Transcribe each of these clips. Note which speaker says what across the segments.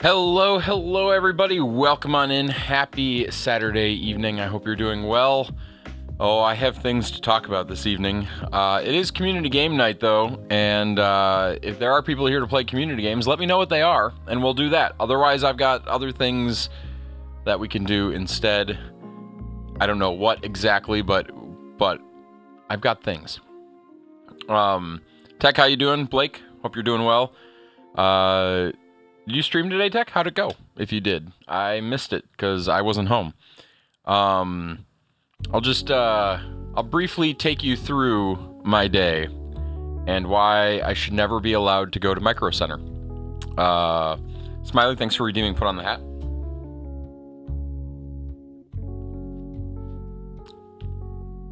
Speaker 1: Hello everybody. Welcome on in. Happy Saturday evening. I hope you're doing well. Oh, I have things to talk about this evening. It is community game night though, and if there are people here to play community games, let me know what they are, and we'll do that. Otherwise, I've got other things that we can do instead. I don't know what exactly, but I've got things. Tech, how you doing? Blake, hope you're doing well. Did you stream today, Tech? How'd it go? If you did, I missed it because I wasn't home. I'll briefly take you through my day and why I should never be allowed to go to Micro Center. Smiley, thanks for redeeming Put on the Hat.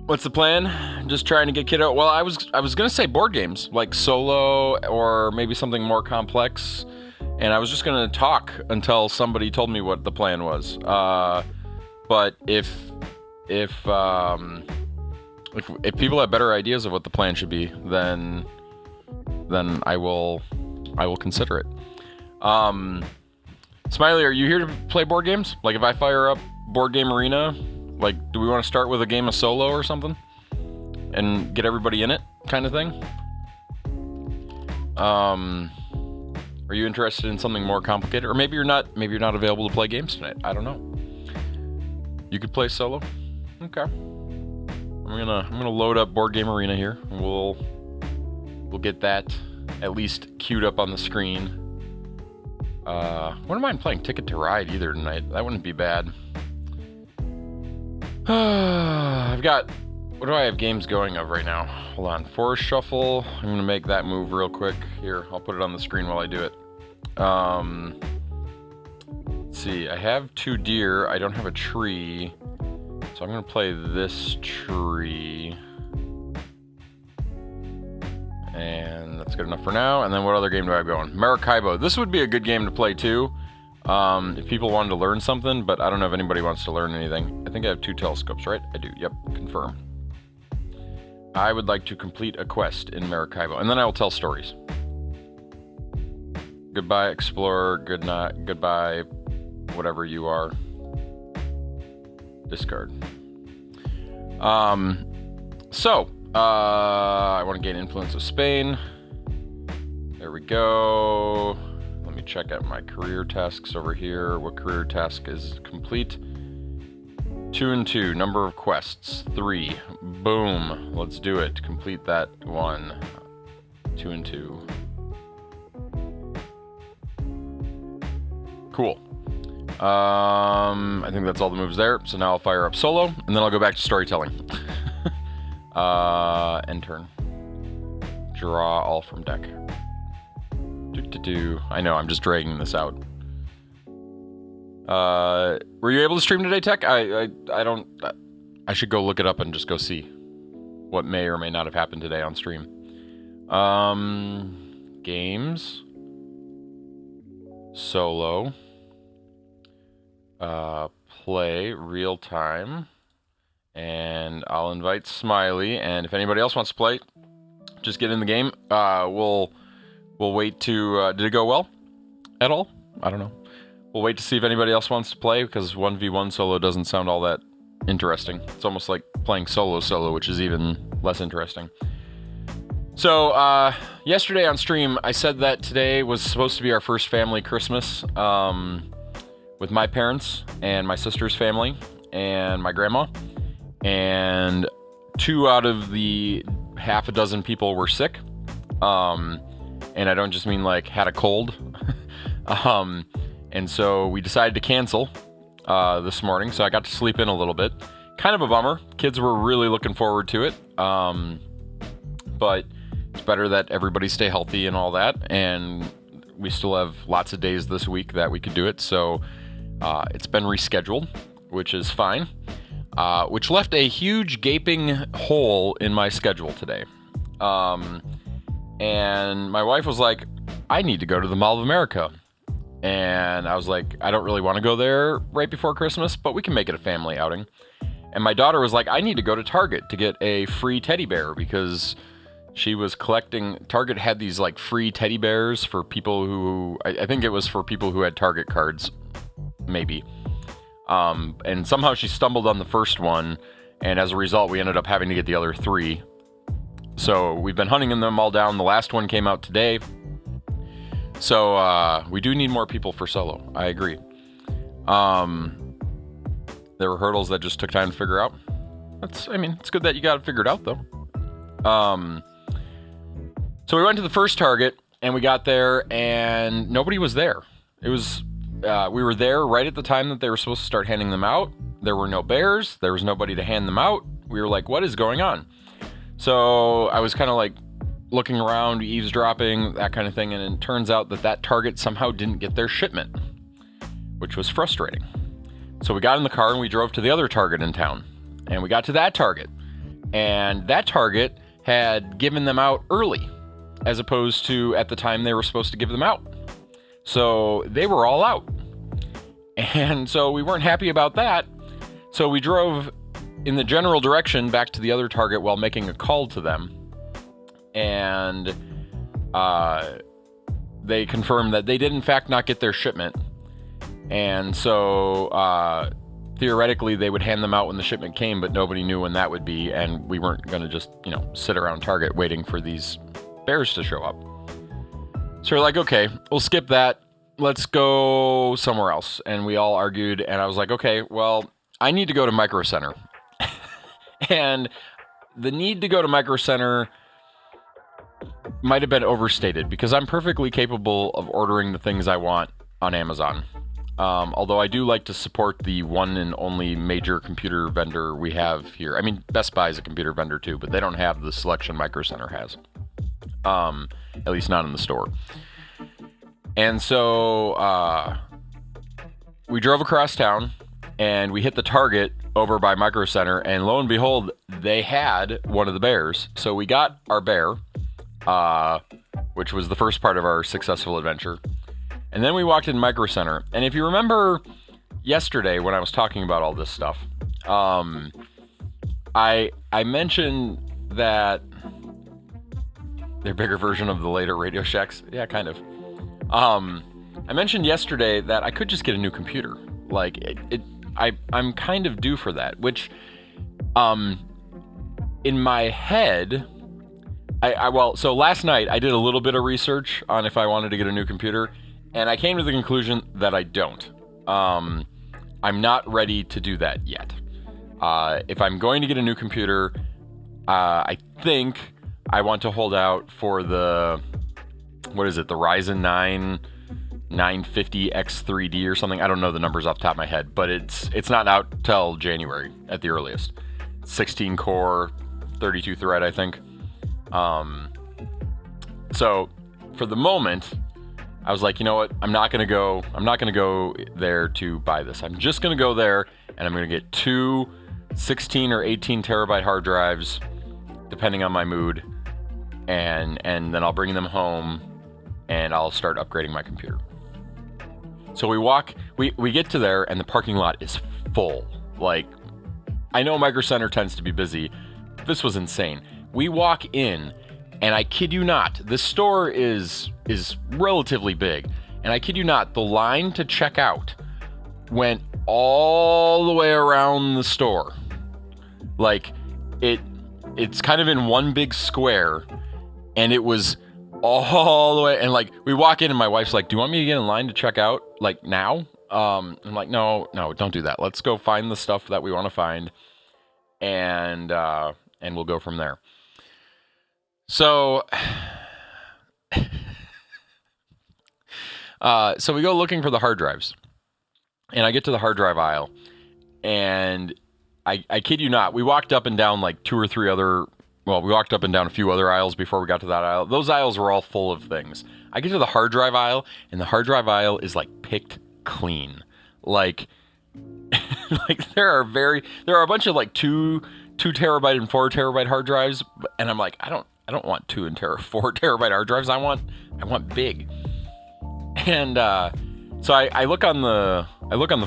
Speaker 1: What's the plan? Just trying to get kiddo. Well, I was gonna say board games like Solo or maybe something more complex. And I was just gonna talk until somebody told me what the plan was. But if people have better ideas of what the plan should be, then I will consider it. Smiley, are you here to play board games? Like if I fire up Board Game Arena, like do we want to start with a game of Solo or something, and get everybody in it, kind of thing? Are you interested in something more complicated? Or maybe you're not available to play games tonight. I don't know. You could play Solo? Okay. I'm gonna load up Board Game Arena here. We'll get that at least queued up on the screen. Wouldn't mind playing Ticket to Ride either tonight. That wouldn't be bad. I've got, what do I have games going of right now? Hold on. Forest Shuffle. I'm going to make that move real quick. Here, I'll put it on the screen while I do it. Let's see. I have 2 deer. I don't have a tree. So I'm going to play this tree. And that's good enough for now. And then what other game do I have going? Maracaibo. This would be a good game to play too. If people wanted to learn something, but I don't know if anybody wants to learn anything. I think I have 2 telescopes, right? I do. Yep. Confirm. I would like to complete a quest in Maracaibo, and then I will tell stories. Goodbye, explorer. Good night. Goodbye, whatever you are. Discard. I want to gain influence of Spain. There we go. Let me check out my career tasks over here. What career task is complete? 2 and 2. Number of quests 3. Boom. Let's do it. Complete that one. 2 and 2. Cool. I think that's all the moves there. So now I'll fire up Solo, and then I'll go back to storytelling. End turn. Draw all from deck. I know, I'm just dragging this out. Were you able to stream today, Tech? I should go look it up and just go see what may or may not have happened today on stream. Games. Solo. Play real time. And I'll invite Smiley, and if anybody else wants to play, just get in the game. We'll wait to, did it go well at all? I don't know. We'll wait to see if anybody else wants to play, because 1v1 solo doesn't sound all that interesting. It's almost like playing solo, which is even less interesting. So, yesterday on stream, I said that today was supposed to be our first family Christmas, with my parents and my sister's family and my grandma. And 2 out of the half a dozen people were sick. And I don't just mean like had a cold. And so we decided to cancel this morning. So I got to sleep in a little bit. Kind of a bummer. Kids were really looking forward to it. But it's better that everybody stay healthy and all that. And we still have lots of days this week that we could do it. So it's been rescheduled, which is fine. Which left a huge gaping hole in my schedule today. And my wife was like, I need to go to the Mall of America. And I was like, I don't really want to go there right before Christmas, but we can make it a family outing. And my daughter was like, I need to go to Target to get a free teddy bear because She was collecting. Target had these like free teddy bears for people who I think it was for people who had Target cards, maybe. And somehow she stumbled on the first one, and as a result, we ended up having to get the other 3. So we've been hunting them all down. The last one came out today. So we do need more people for solo. I agree. There were hurdles that just took time to figure out. It's good that you got it figured out though. So we went to the first target and we got there and nobody was there. It was, we were there right at the time that they were supposed to start handing them out. There were no bears. There was nobody to hand them out. We were like, what is going on? So I was kind of like looking around, eavesdropping, that kind of thing. And it turns out that target somehow didn't get their shipment, which was frustrating. So we got in the car and we drove to the other target in town. And we got to that target. And that target had given them out early, as opposed to at the time they were supposed to give them out. So they were all out. And so we weren't happy about that. So we drove in the general direction back to the other target while making a call to them. And they confirmed that they did in fact not get their shipment. And so theoretically they would hand them out when the shipment came, but nobody knew when that would be. And we weren't going to just, sit around Target waiting for these bears to show up. So we're like, okay, we'll skip that. Let's go somewhere else. And we all argued. And I was like, okay, well, I need to go to Micro Center. And the need to go to Micro Center might have been overstated because I'm perfectly capable of ordering the things I want on Amazon. Although I do like to support the one and only major computer vendor we have here. I mean, Best Buy is a computer vendor too, but they don't have the selection Micro Center has. At least not in the store. And so we drove across town and we hit the Target over by Micro Center, and lo and behold, they had one of the bears. So we got our bear, which was the first part of our successful adventure. And then we walked in Micro Center. And if you remember yesterday when I was talking about all this stuff, I mentioned that they're bigger version of the later Radio Shacks. Yeah, kind of. I mentioned yesterday that I could just get a new computer. Like I'm kind of due for that, which in my head, so last night I did a little bit of research on if I wanted to get a new computer, and I came to the conclusion that I don't. I'm not ready to do that yet. If I'm going to get a new computer, I think I want to hold out for the Ryzen 9 950 X3D or something. I don't know the numbers off the top of my head, but it's not out till January at the earliest. 16 core, 32 thread, I think. So for the moment, I was like, you know what? I'm not going to go there to buy this. I'm just going to go there and I'm going to get 2 16 or 18 terabyte hard drives, depending on my mood. And then I'll bring them home and I'll start upgrading my computer. So we get to there and the parking lot is full. Like, I know Micro Center tends to be busy. This was insane. We walk in and I kid you not, this store is relatively big. And I kid you not, the line to check out went all the way around the store. Like, it's kind of in one big square, and it was all the way, and like we walk in and my wife's like, do you want me to get in line to check out like now? I'm like, no, don't do that. Let's go find the stuff that we want to find, and we'll go from there. So so we go looking for the hard drives, and I get to the hard drive aisle, and I kid you not, we walked up and down like we walked up and down a few other aisles before we got to that aisle. Those aisles were all full of things. I get to the hard drive aisle, and the hard drive aisle is like picked clean. Like, there are a bunch of like 2 terabyte and 4 terabyte hard drives, and I'm like, I don't want 2 and 4 terabyte hard drives. I want big. And so I look on the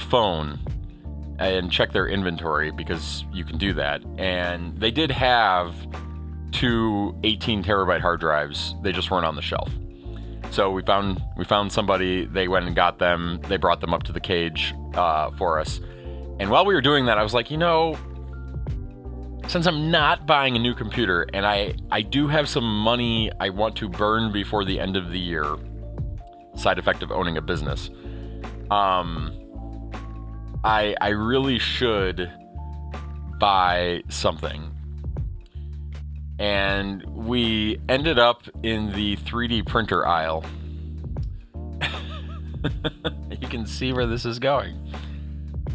Speaker 1: phone and check their inventory, because you can do that. And they did have 2 18 terabyte hard drives. They just weren't on the shelf. So we found somebody. They went and got them. They brought them up to the cage for us. And while we were doing that, I was like, since I'm not buying a new computer and I do have some money I want to burn before the end of the year, side effect of owning a business, I really should buy something. And we ended up in the 3D printer aisle. You can see where this is going.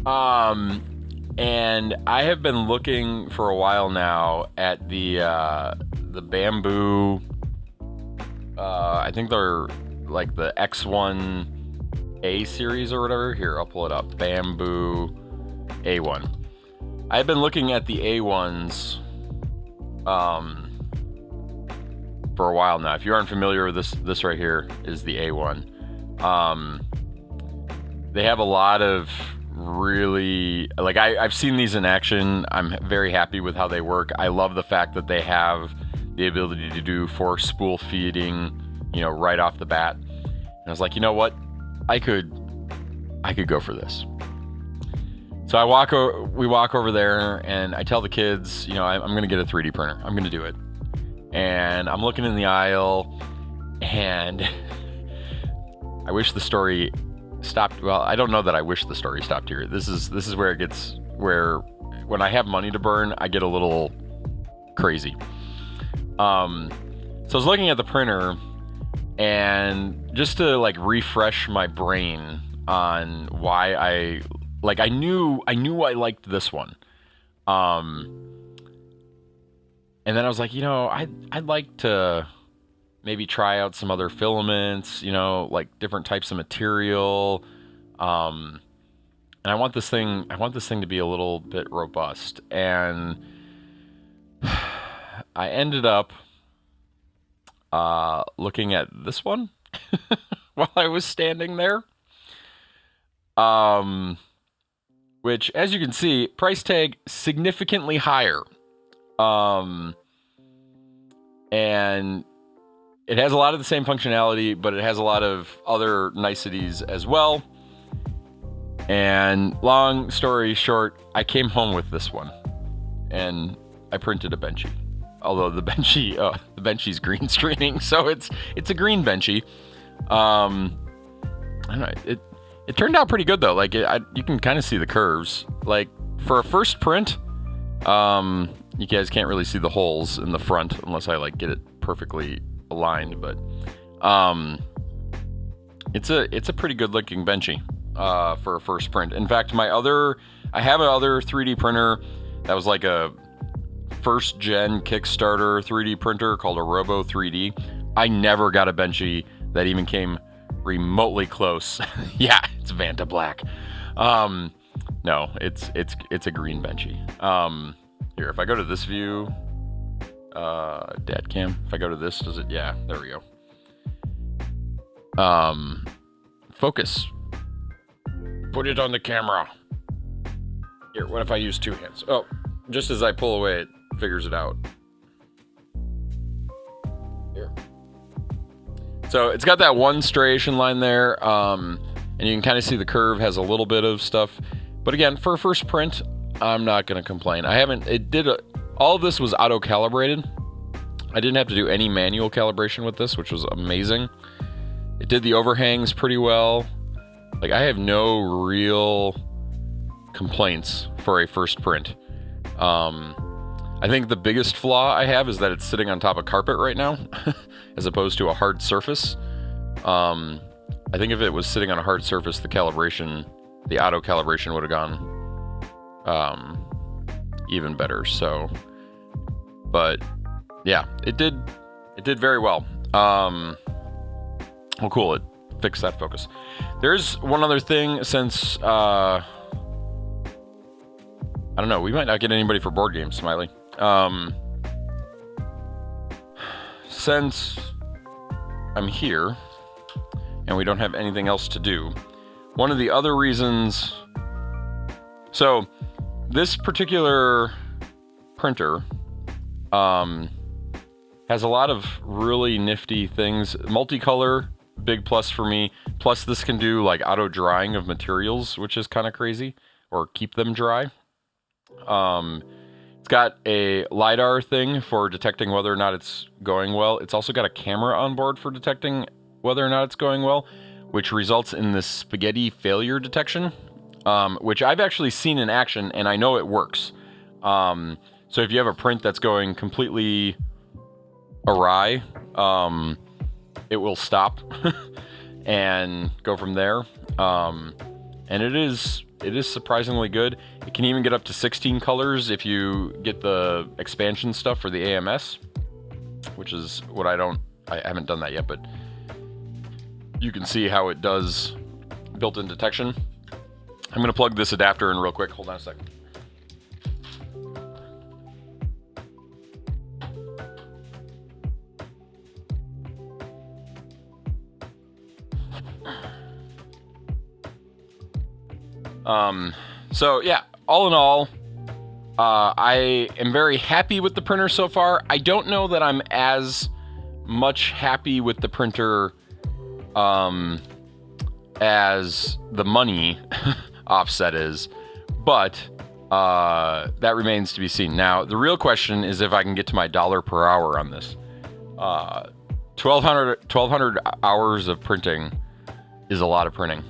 Speaker 1: And I have been looking for a while now at the Bamboo. I think they're like the X1A series or whatever. Here, I'll pull it up. Bamboo A1. I've been looking at the A1s for a while now. If you aren't familiar with this right here is the A1. They have a lot of really, like, I've seen these in action. I'm very happy with how they work. I love the fact that they have the ability to do force spool feeding, right off the bat. And I was like, you know what? I could go for this. So we walk over there, and I tell the kids, I'm going to get a 3D printer. I'm going to do it. And I'm looking in the aisle, and I wish the story stopped. Well, I don't know that I wish the story stopped here. This is where it gets, where when I have money to burn, I get a little crazy. So I was looking at the printer, and just to refresh my brain on why I knew I liked this one. And then I was like, I'd like to maybe try out some other filaments, different types of material. And I want this thing to be a little bit robust. And I ended up looking at this one while I was standing there. Which, as you can see, price tag significantly higher. And it has a lot of the same functionality, but it has a lot of other niceties as well. And long story short, I came home with this one, and I printed a Benchy. Although the Benchy's green screening, so it's a green Benchy. I don't know. It turned out pretty good though. You can kind of see the curves. For a first print, you guys can't really see the holes in the front unless I get it perfectly aligned. But it's a pretty good looking Benchy for a first print. In fact, I have another 3D printer that was like a first gen Kickstarter 3D printer called a Robo 3D. I never got a Benchy that even came remotely close. Yeah, it's Vanta Black. No, it's a green Benchy. Here, if I go to this view, dad cam, if I go to this, does it? Yeah, there we go. Focus. Put it on the camera. Here, what if I use two hands? Oh, just as I pull away, it figures it out. Here. So it's got that one striation line there, and you can kind of see the curve has a little bit of stuff. But again, for a first print, I'm not going to complain. All of this was auto-calibrated. I didn't have to do any manual calibration with this, which was amazing. It did the overhangs pretty well. I have no real complaints for a first print. I think the biggest flaw I have is that it's sitting on top of carpet right now, as opposed to a hard surface. I think if it was sitting on a hard surface, the auto calibration would have gone even better. So, but yeah, it did very well. Well, cool. It fixed that focus. There's one other thing, since I don't know, we might not get anybody for board games, Smiley. Since I'm here and we don't have anything else to do, one of the other reasons, so this particular printer Has a lot of really nifty things. Multicolor, big plus for me. Plus this can do like auto drying of materials, which is kind of crazy, or keep them dry. It's got a LiDAR thing for detecting whether or not it's going well. It's also got a camera on board for detecting whether or not it's going well, which results in this spaghetti failure detection, which I've actually seen in action, and I know it works. So if you have a print that's going completely awry, it will stop and go from there. And it is surprisingly good. It can even get up to 16 colors if you get the expansion stuff for the AMS, which is what I haven't done that yet, but you can see how it does built-in detection. I'm gonna plug this adapter in real quick. Hold on a second. So yeah, all in all, I am very happy with the printer so far. I don't know that I'm as much happy with the printer, as the money offset is, but, that remains to be seen. Now, the real question is if I can get to my $1 per hour on this. 1,200 hours of printing is a lot of printing.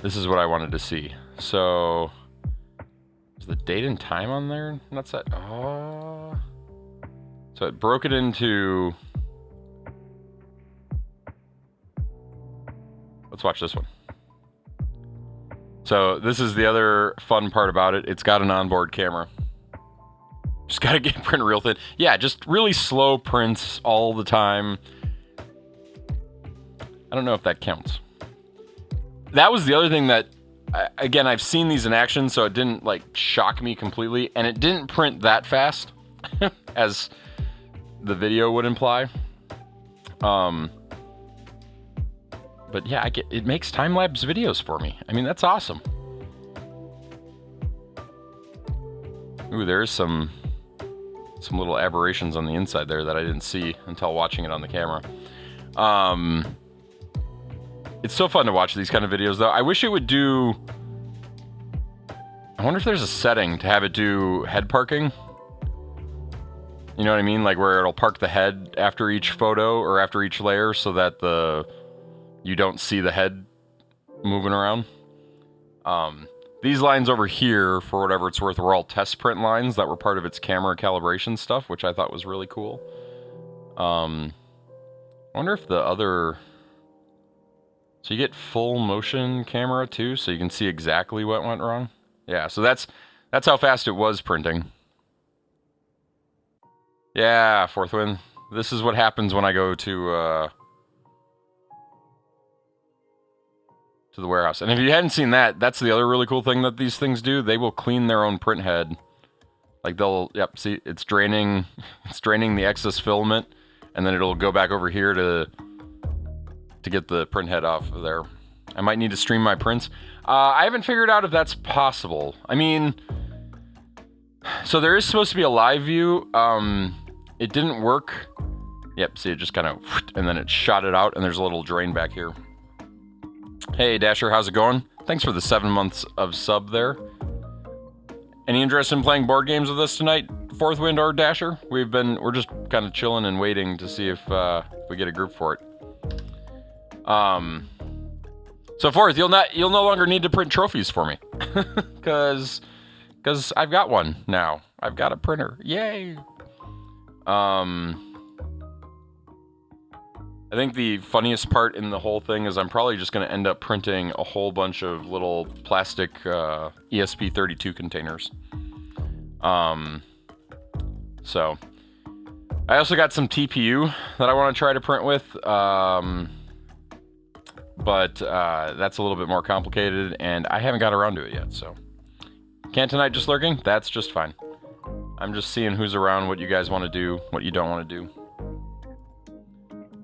Speaker 1: This is what I wanted to see. So, is the date and time on there? Not set. Oh. So it broke it into... Let's watch this one. So this is the other fun part about it. It's got an onboard camera. Just gotta get print real thin. Yeah, just really slow prints all the time. I don't know if that counts. That was the other thing that, again, I've seen these in action, so it didn't like shock me completely, and it didn't print that fast, as the video would imply. But yeah, it makes time-lapse videos for me. I mean, that's awesome. Ooh, there's some little aberrations on the inside there that I didn't see until watching it on the camera. It's so fun to watch these kind of videos, though. I wish it would do... I wonder if there's a setting to have it do head parking. You know what I mean? Like where it'll park the head after each photo or after each layer so that you don't see the head moving around. These lines over here, for whatever it's worth, were all test print lines that were part of its camera calibration stuff, which I thought was really cool. I wonder if the other... So you get full motion camera too, so you can see exactly what went wrong. Yeah, so that's how fast it was printing. Yeah, Fourth Wind. This is what happens when I go to the warehouse. And if you hadn't seen that, that's the other really cool thing that these things do. They will clean their own print head. Like yep, see, it's draining the excess filament, and then it'll go back over here to get the print head off of there. I might need to stream my prints. I haven't figured out if that's possible. I mean, so there is supposed to be a live view. It didn't work. Yep, see, it just kind of, and then it shot it out, and there's a little drain back here. Hey, Dasher, how's it going? Thanks for the 7 months of sub there. Any interest in playing board games with us tonight, Fourth Wind or Dasher? We're just kind of chilling and waiting to see if we get a group for it. So Fourth, you'll no longer need to print trophies for me, because I've got one now. I've got a printer. Yay! I think the funniest part in the whole thing is I'm probably just going to end up printing a whole bunch of little plastic ESP32 containers. So I also got some TPU that I want to try to print with. But that's a little bit more complicated, and I haven't got around to it yet, so. Cantonite just lurking? That's just fine. I'm just seeing who's around, what you guys want to do, what you don't want to do.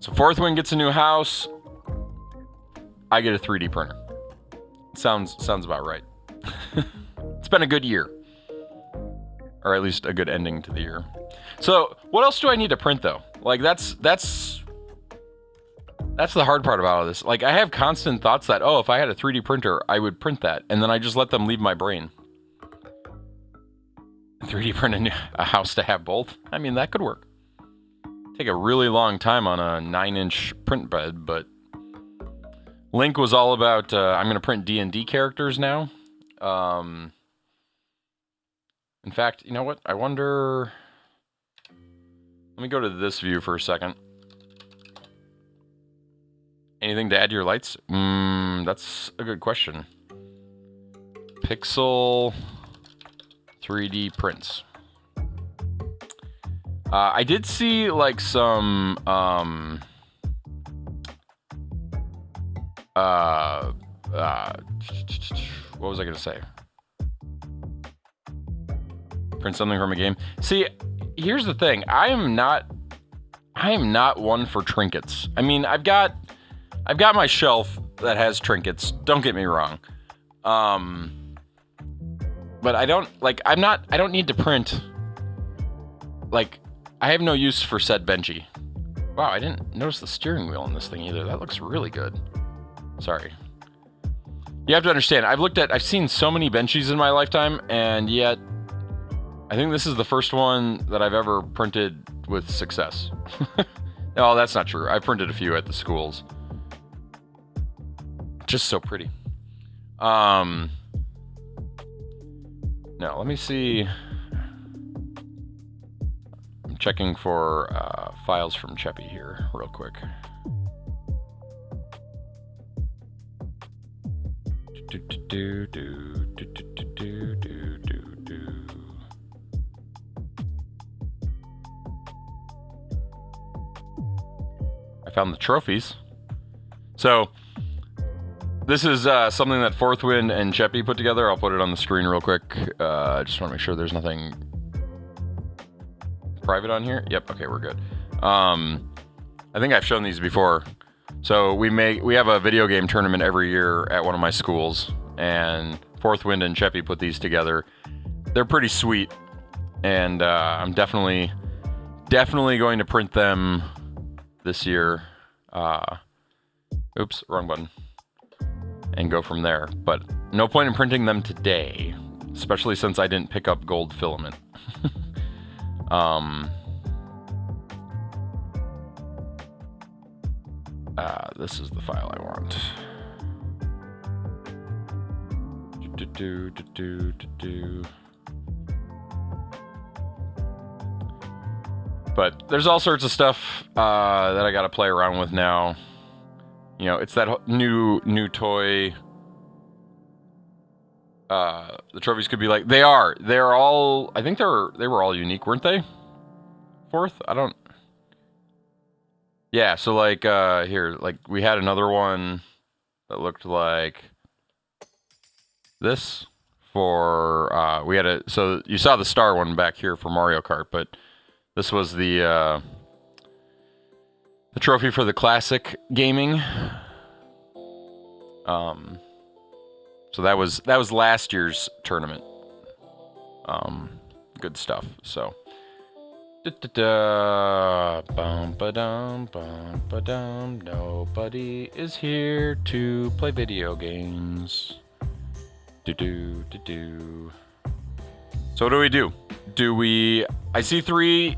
Speaker 1: So Fourth Wind gets a new house. I get a 3D printer. Sounds about right. It's been a good year. or at least a good ending to the year. So what else do I need to print though? Like that's the hard part about all this. Like I have constant thoughts that, oh, if I had a 3D printer, I would print that, and then I just let them leave my brain. 3D print a house to have both? I mean, that could work. Take a really long time on a 9-inch print bed, but Link was all about, I'm going to print D&D characters now. In fact, you know what? I wonder... Let me go to this view for a second. Anything to add to your lights? That's a good question. Pixel 3D prints. I did see like some what was I gonna say? Print something from a game. See, here's the thing. I am not one for trinkets. I mean, I've got my shelf that has trinkets. Don't get me wrong. But I don't need to print. Like, I have no use for said Benji. Wow, I didn't notice the steering wheel on this thing either. That looks really good. Sorry. You have to understand, I've seen so many Benchies in my lifetime, and yet I think this is the first one that I've ever printed with success. No, that's not true. I printed a few at the schools. Just so pretty. No, let me see. I'm checking for files from Cheppy here real quick. I found the trophies. So this is something that Fourth Wind and Cheppy put together. I'll put it on the screen real quick. I just want to make sure there's nothing private on here. Yep. Okay, we're good. I think I've shown these before. So we have a video game tournament every year at one of my schools, and Fourth Wind and Cheppy put these together. They're pretty sweet, and I'm definitely going to print them this year. Oops, wrong button. And go from there. But no point in printing them today, especially since I didn't pick up gold filament. This is the file I want. But there's all sorts of stuff that I gotta play around with now. You know, it's that new toy. The trophies could be like, they're all, I think they were all unique, weren't they? Fourth? I don't. Yeah, so like, here, like, we had another one that looked like this for, so you saw the star one back here for Mario Kart, but this was the trophy for the classic gaming. So that was last year's tournament. Good stuff, so. Nobody is here to play video games. So what do? I see three,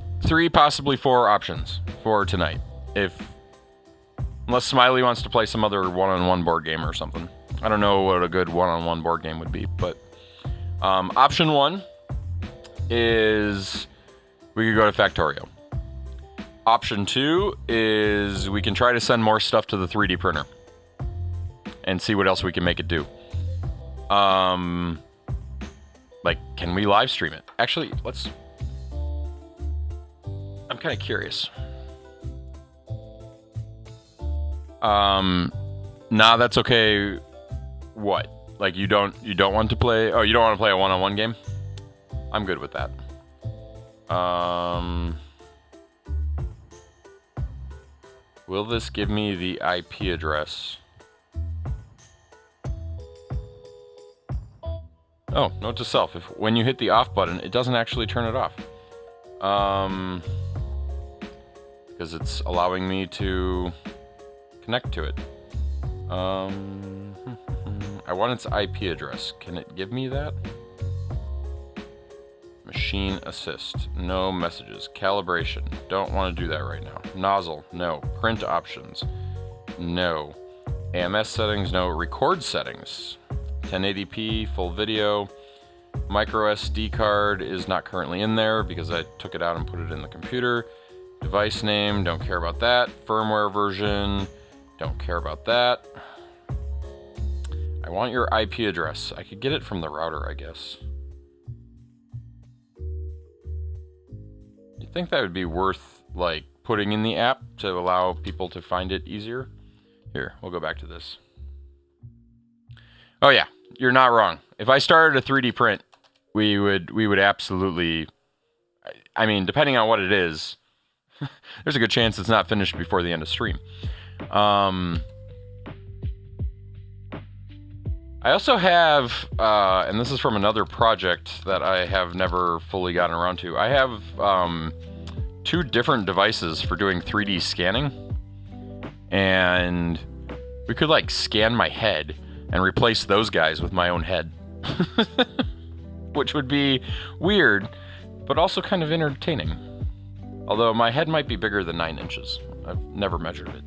Speaker 1: possibly four options for tonight. Unless Smiley wants to play some other one-on-one board game or something. I don't know what a good one-on-one board game would be, but option one is we could go to Factorio. Option two is we can try to send more stuff to the 3D printer and see what else we can make it do. Like, can we live stream it? Actually, I'm kind of curious. Nah, that's okay. What? Like, you don't want to play? Oh, you don't want to play a one-on-one game? I'm good with that. Will this give me the IP address? Oh, note to self, when you hit the off button, it doesn't actually turn it off. Because it's allowing me to connect to it. I want its IP address. Can it give me that? Machine assist. No messages. Calibration. Don't want to do that right now. Nozzle. No. Print options. No. AMS settings. No. Record settings. 1080p. Full video. Micro SD card is not currently in there because I took it out and put it in the computer. Device name. Don't care about that. Firmware version. Don't care about that. I want your IP address. I could get it from the router, I guess. You think that would be worth, like, putting in the app to allow people to find it easier? Here, we'll go back to this. Oh yeah, you're not wrong. If I started a 3D print, we would absolutely, I mean, depending on what it is, there's a good chance it's not finished before the end of stream. I also have, and this is from another project that I have never fully gotten around to. I have 2 different devices for doing 3D scanning, and we could like scan my head and replace those guys with my own head, which would be weird, but also kind of entertaining. Although my head might be bigger than 9 inches. I've never measured it.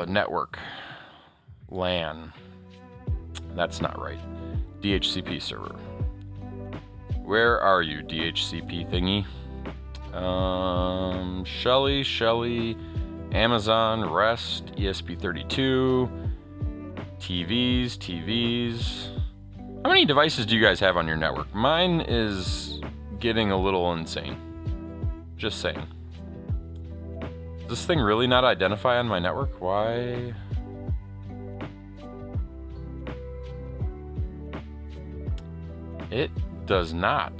Speaker 1: Network. LAN. That's not right. DHCP server. Where are you, DHCP thingy? Shelly, Amazon, REST, ESP32, TVs. How many devices do you guys have on your network? Mine is getting a little insane. Just saying. Does this thing really not identify on my network? Why? It does not.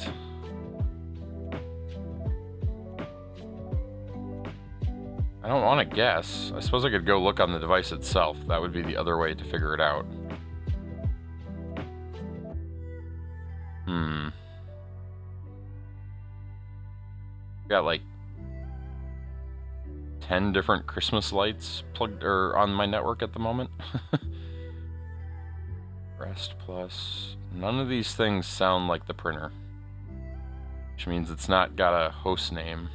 Speaker 1: I don't want to guess. I suppose I could go look on the device itself. That would be the other way to figure it out. Got like 10 different Christmas lights plugged or on my network at the moment. Rest Plus. None of these things sound like the printer, which means it's not got a host name.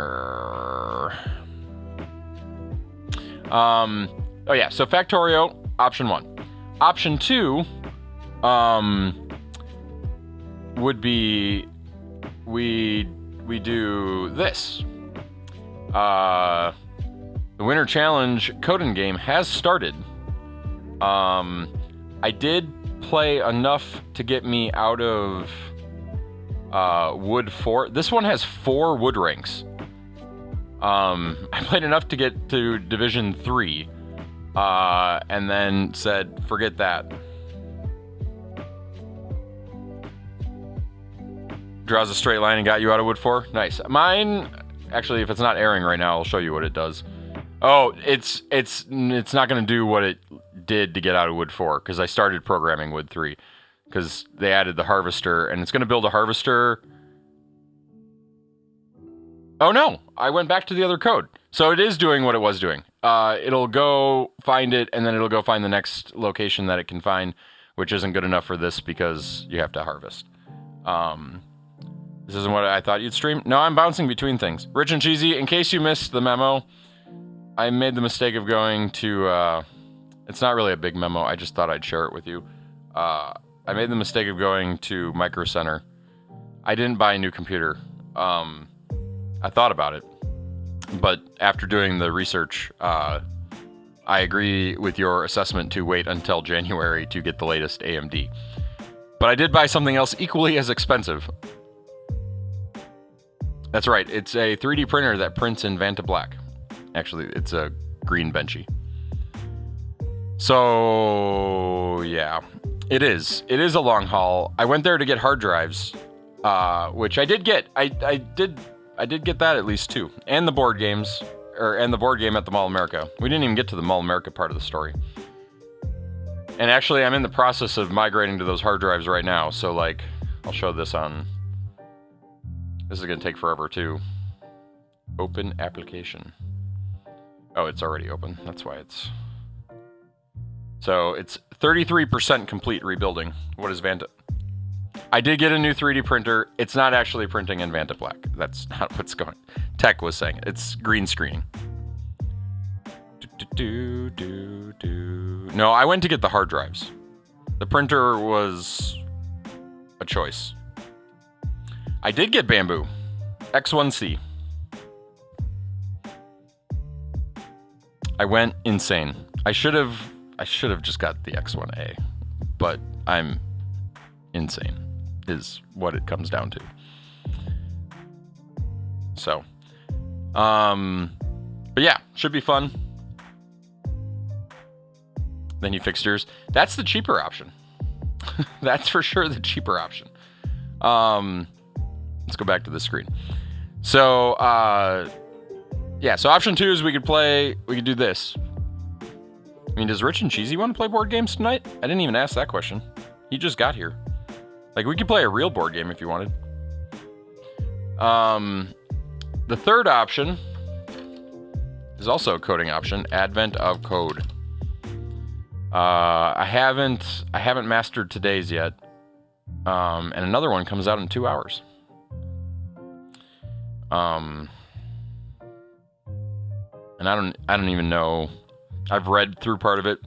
Speaker 1: Oh yeah, so Factorio, option 1. Option 2 would be we do this. The Winter Challenge coding game has started. I did play enough to get me out of Wood 4. This one has 4 wood ranks. I played enough to get to Division 3, and then said, forget that. Draws a straight line and got you out of Wood 4? Nice. Mine, actually, if it's not airing right now, I'll show you what it does. Oh, it's not going to do what it did to get out of Wood 4, because I started programming Wood 3, because they added the harvester, and it's going to build a harvester. Oh no, I went back to the other code. So it is doing what it was doing. It'll go find it, and then it'll go find the next location that it can find, which isn't good enough for this because you have to harvest. This isn't what I thought you'd stream. No, I'm bouncing between things. Rich and Cheesy, in case you missed the memo, I made the mistake of going to, it's not really a big memo, I just thought I'd share it with you. I made the mistake of going to Micro Center. I didn't buy a new computer. I thought about it, but after doing the research, I agree with your assessment to wait until January to get the latest AMD. But I did buy something else equally as expensive. That's right, it's a 3D printer that prints in Vanta Black. Actually, it's a green benchy. So, yeah, it is. It is a long haul. I went there to get hard drives, which I did get. I did get that at least too, and the board games, and the board game at the Mall of America. We didn't even get to the Mall of America part of the story. And actually, I'm in the process of migrating to those hard drives right now. So, like, I'll show this on... This is going to take forever, too. Open application. Oh, it's already open. That's why it's... So, it's 33% complete rebuilding. What is Vanta? I did get a new 3D printer. It's not actually printing in Vanta Black. That's not what's going... Tech was saying. It's green screening. No, I went to get the hard drives. The printer was a choice. I did get Bamboo. X1C. I went insane. I should have just got the X1A, but I'm insane is what it comes down to. So, but yeah, should be fun. Then you fixed yours. That's the cheaper option. That's for sure the cheaper option. Let's go back to the screen. So, yeah, so option 2 is we could do this. I mean, does Rich and Cheesy want to play board games tonight? I didn't even ask that question. He just got here. Like, we could play a real board game if you wanted. The third option is also a coding option, Advent of Code. I haven't mastered today's yet. And another one comes out in 2 hours. And I don't even know. I've read through part of it,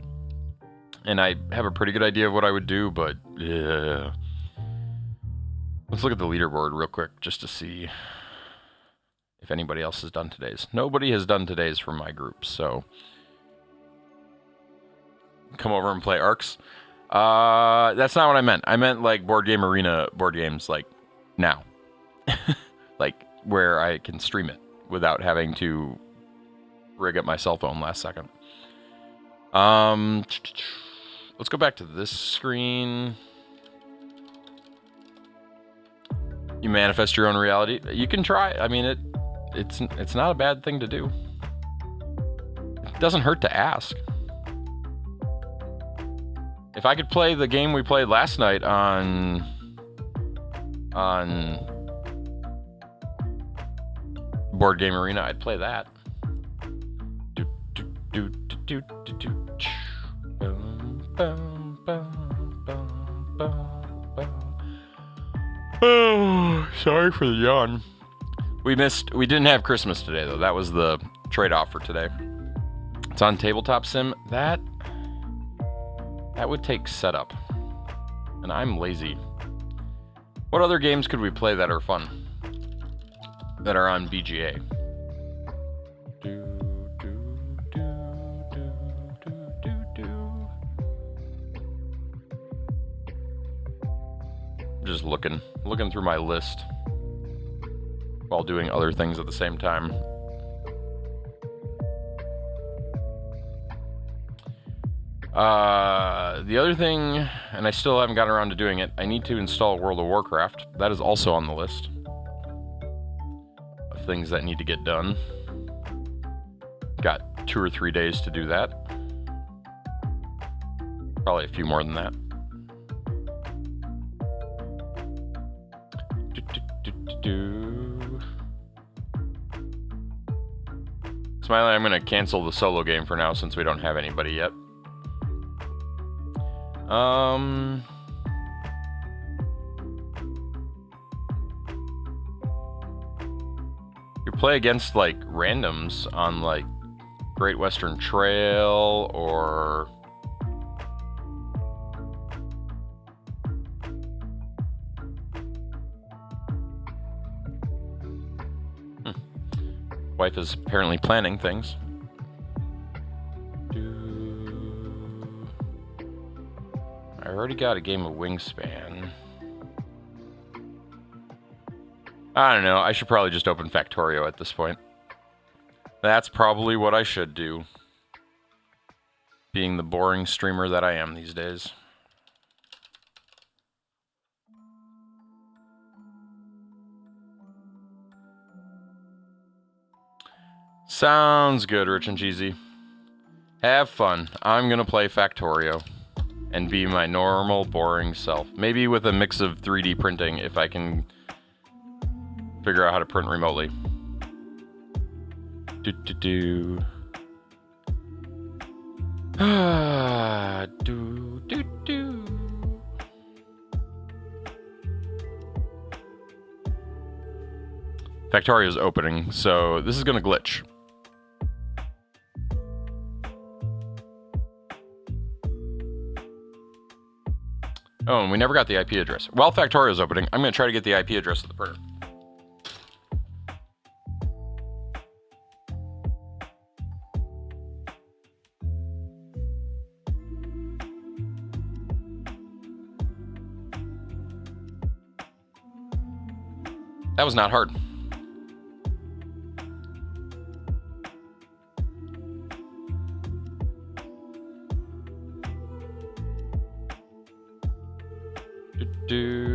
Speaker 1: and I have a pretty good idea of what I would do, but yeah. Let's look at the leaderboard real quick just to see if anybody else has done today's. Nobody has done today's from my group, so come over and play Arcs. That's not what I meant. I meant like Board Game Arena board games, like now. Like where I can stream it without having to rig up my cell phone last second. Let's go back to this screen. You manifest your own reality. You can try. I mean, it's not a bad thing to do. It doesn't hurt to ask. If I could play the game we played last night on Board Game Arena, I'd play that. Oh, sorry for the yawn. We didn't have Christmas today, though. That was the trade-off for today. It's on Tabletop Sim. That would take setup. And I'm lazy. What other games could we play that are fun? That are on BGA? Just looking through my list while doing other things at the same time. The other thing, and I still haven't gotten around to doing it, I need to install World of Warcraft. That is also on the list of things that need to get done. Got 2 or 3 days to do that. Probably a few more than that. Smiley, I'm gonna cancel the solo game for now since we don't have anybody yet. You play against like randoms on like Great Western Trail or Wife is apparently planning things. I already got a game of Wingspan. I don't know. I should probably just open Factorio at this point. That's probably what I should do. Being the boring streamer that I am these days. Sounds good, Rich and Cheesy. Have fun. I'm gonna play Factorio. and be my normal, boring self. Maybe with a mix of 3D printing if I can figure out how to print remotely. Do. Do. Factorio's opening, so this is gonna glitch. Oh, and we never got the IP address. While Factorio's opening, I'm gonna try to get the IP address of the printer. That was not hard. Do.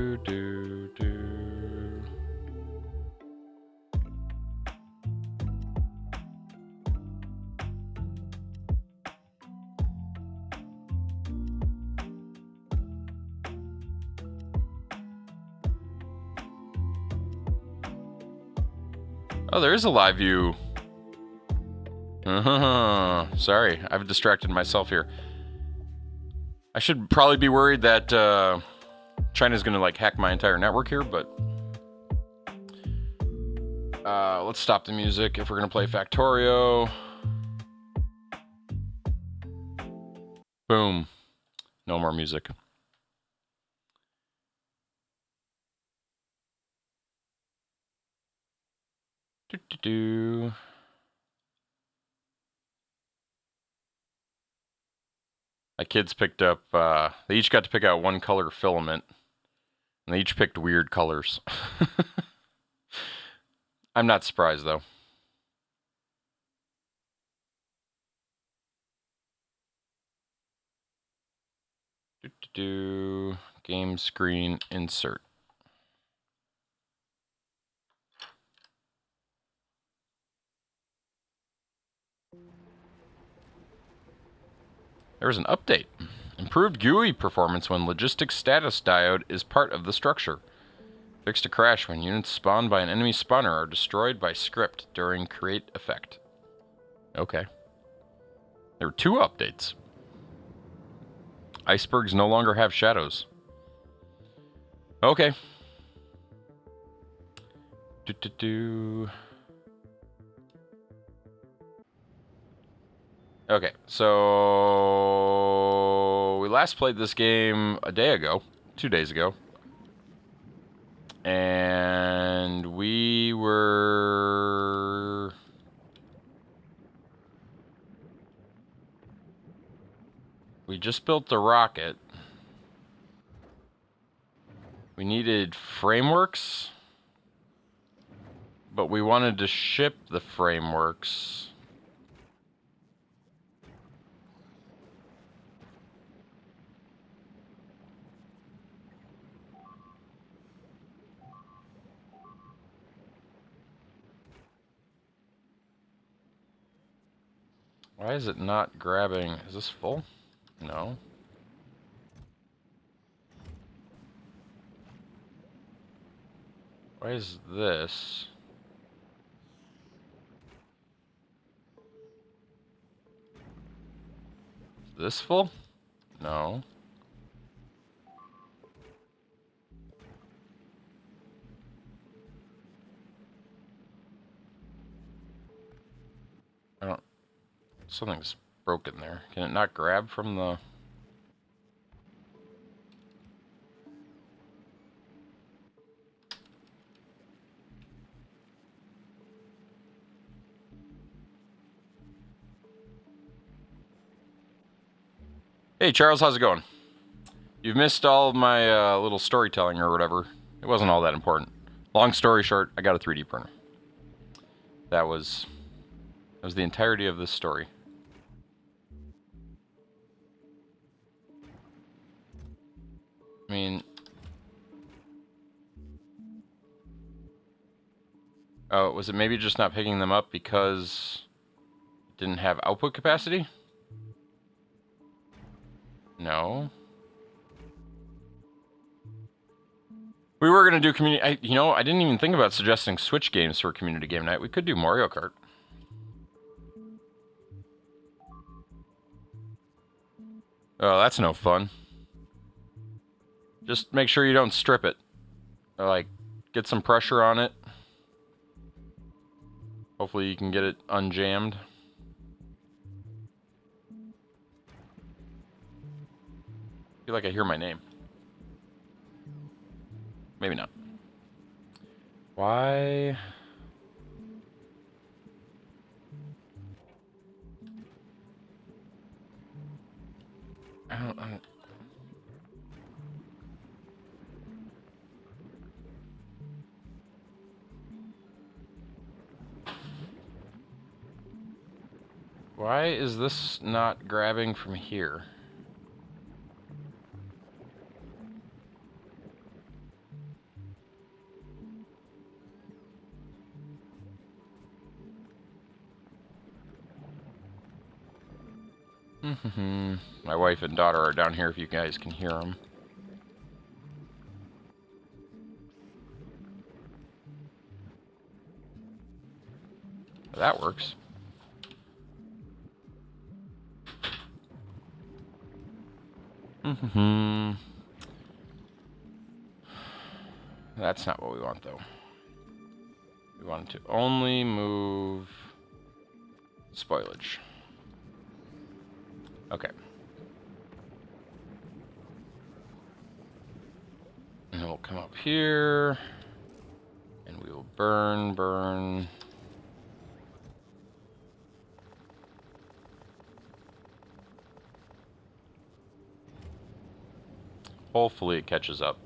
Speaker 1: Oh, there is a live view. Sorry, I've distracted myself here. I should probably be worried that China's gonna like hack my entire network here, but let's stop the music if we're gonna play Factorio. Boom. No more music. My kids picked up, they each got to pick out one color filament, and they each picked weird colors. I'm not surprised, though. Game screen insert. There was an update. Improved GUI performance when logistics status diode is part of the structure. Fixed a crash when units spawned by an enemy spawner are destroyed by script during create effect. Okay. There were 2 updates. Icebergs no longer have shadows. Okay. Okay, so we last played this game a day ago, 2 days ago. And we just built the rocket. We needed frameworks, but we wanted to ship the frameworks. Why is it not grabbing? Is this full? No. Why is this? Is this full? No. I don't... Something's broken there. Can it not grab from the... Hey Charles, how's it going? You've missed all of my little storytelling or whatever. It wasn't all that important. Long story short, I got a 3D printer. That was the entirety of this story. I mean... Oh, was it maybe just not picking them up because it didn't have output capacity? No. We were going to do community... you know, I didn't even think about suggesting Switch games for community game night. We could do Mario Kart. Oh, that's no fun. Just make sure you don't strip it. Or, like, get some pressure on it. Hopefully you can get it unjammed. I feel like I hear my name. Maybe not. Why? I don't... Why is this not grabbing from here? My wife and daughter are down here if you guys can hear them. That works. That's not what we want, though. We want to only move spoilage. Okay. And we'll come up here, and we will burn. Hopefully it catches up.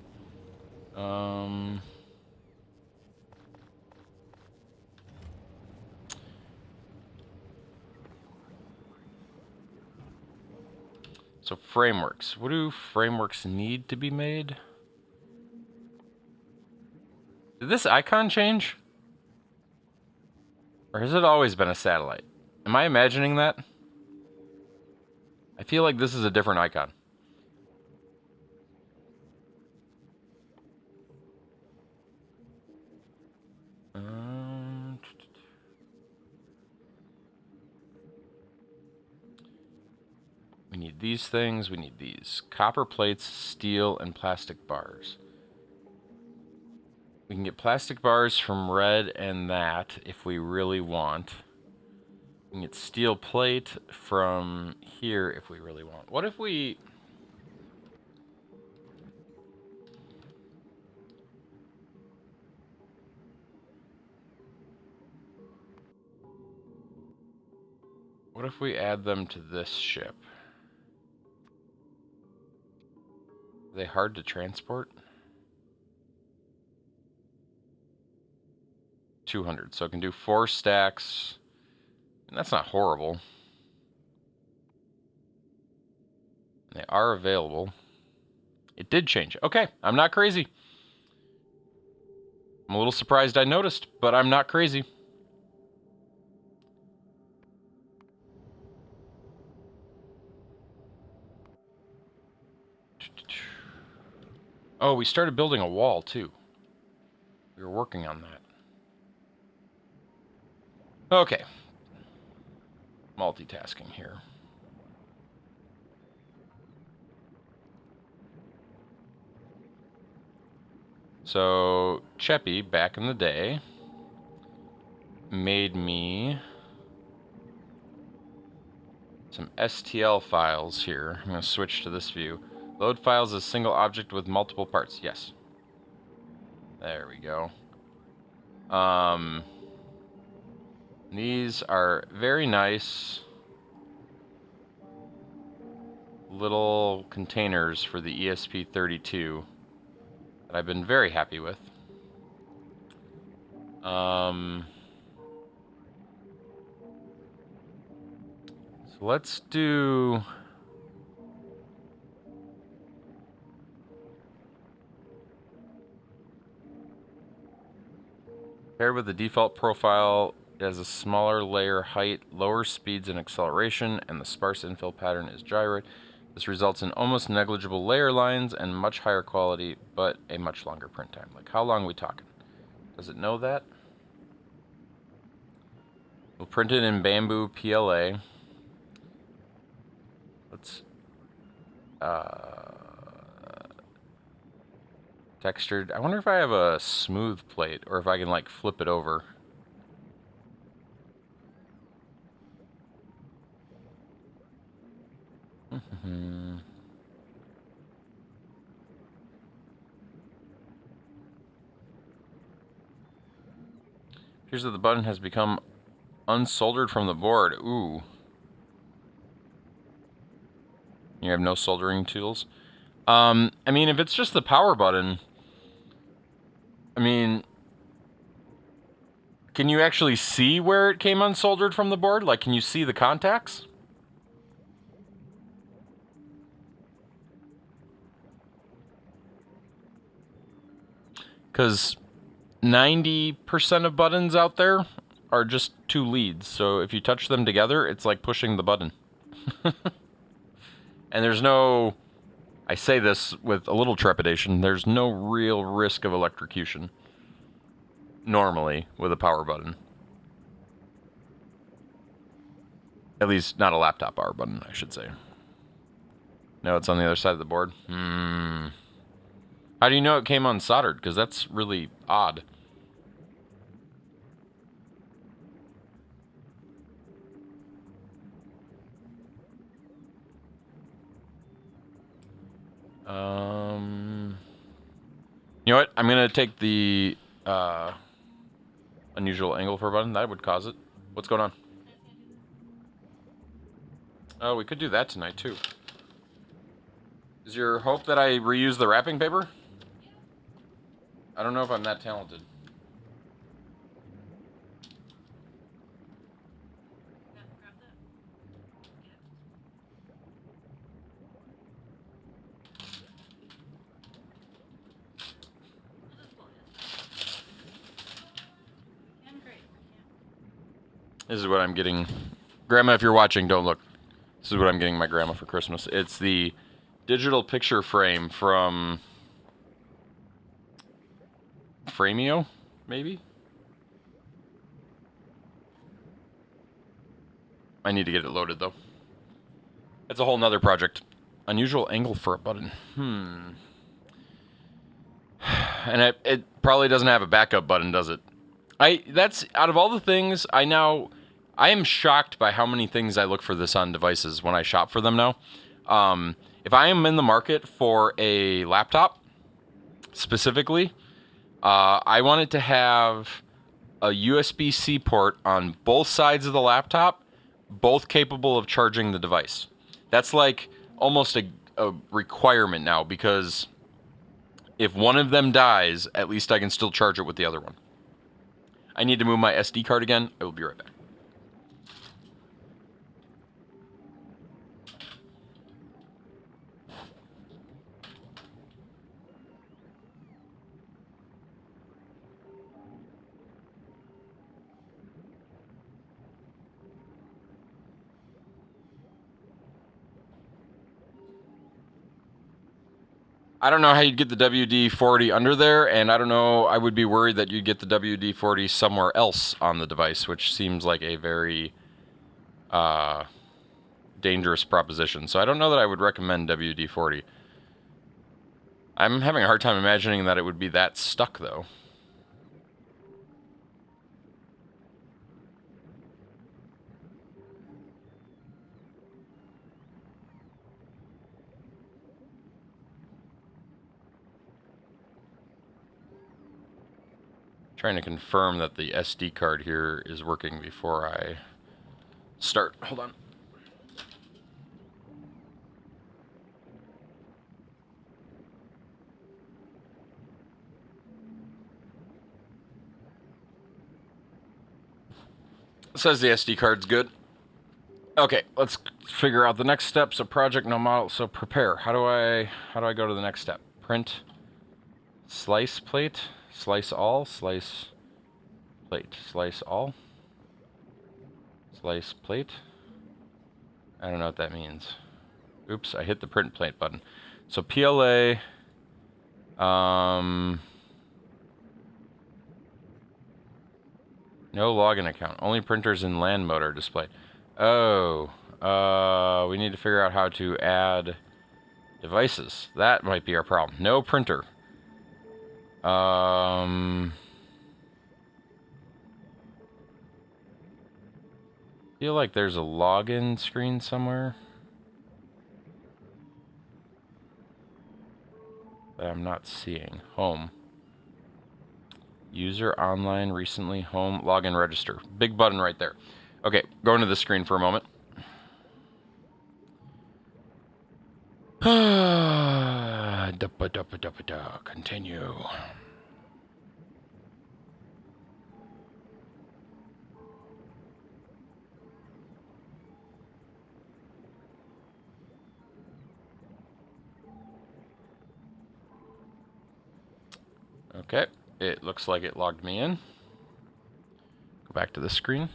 Speaker 1: So frameworks. What do frameworks need to be made? Did this icon change? Or has it always been a satellite? Am I imagining that? I feel like this is a different icon. We need these things. We need these. Copper plates, steel, and plastic bars. We can get plastic bars from red and that if we really want. We can get steel plate from here if we really want. What if we... What if we add them to this ship? Are they hard to transport? 200. So it can do 4 stacks. And that's not horrible. They are available. It did change. Okay, I'm not crazy. I'm a little surprised I noticed, but I'm not crazy. Oh, we started building a wall, too. We were working on that. Okay. Multitasking here. So, Cheppy, back in the day, made me some STL files here. I'm going to switch to this view. Load files as single object with multiple parts. Yes. There we go. These are very nice little containers for the ESP32 that I've been very happy with. So let's do... Paired with the default profile, it has a smaller layer height, lower speeds and acceleration, and the sparse infill pattern is gyroid. This results in almost negligible layer lines and much higher quality, but a much longer print time. Like, how long are we talking? Does it know that? We'll print it in bamboo PLA. Let's textured. I wonder if I have a smooth plate or if I can like flip it over. Appears that the button has become unsoldered from the board. Ooh. You have no soldering tools? I mean, if it's just the power button, I mean, can you actually see where it came unsoldered from the board? Like, can you see the contacts? Because 90% of buttons out there are just two leads. So if you touch them together, it's like pushing the button. And there's no, I say this with a little trepidation, there's no real risk of electrocution normally with a power button. At least not a laptop power button, I should say. No, it's on the other side of the board. How do you know it came unsoldered? Because that's really odd. You know what? I'm going to take the unusual angle for a button. That would cause it. What's going on? Oh, we could do that tonight, too. Is your hope that I reuse the wrapping paper? I don't know if I'm that talented. This is what I'm getting. Grandma, if you're watching, don't look. This is what I'm getting my grandma for Christmas. It's the digital picture frame from Framio, maybe? I need to get it loaded, though. That's a whole nother project. Unusual angle for a button. And it probably doesn't have a backup button, does it? That's out of all the things I am shocked by how many things I look for this on devices when I shop for them now. If I am in the market for a laptop, specifically, I want it to have a USB-C port on both sides of the laptop, both capable of charging the device. That's like almost a requirement now, because if one of them dies, at least I can still charge it with the other one. I need to move my SD card again. I will be right back. I don't know how you'd get the WD-40 under there, and I don't know, I would be worried that you'd get the WD-40 somewhere else on the device, which seems like a very dangerous proposition. So I don't know that I would recommend WD-40. I'm having a hard time imagining that it would be that stuck, though. Trying to confirm that the SD card here is working before I start. Hold on. It says the SD card's good. Okay, let's figure out the next step. So project, no model. So prepare. How do I go to the next step? Print, slice plate, slice all, slice plate, slice all, slice plate. I don't know what that means. Oops, I hit the print plate button. So PLA, no login account. Only printers in LAN mode are displayed. Oh, we need to figure out how to add devices. That might be our problem. No printer. Feel like there's a login screen somewhere that I'm not seeing. Home. User online recently. Home. Login register. Big button right there. Okay, going to the screen for a moment. Continue. Okay, it looks like it logged me in. Go back to this screen.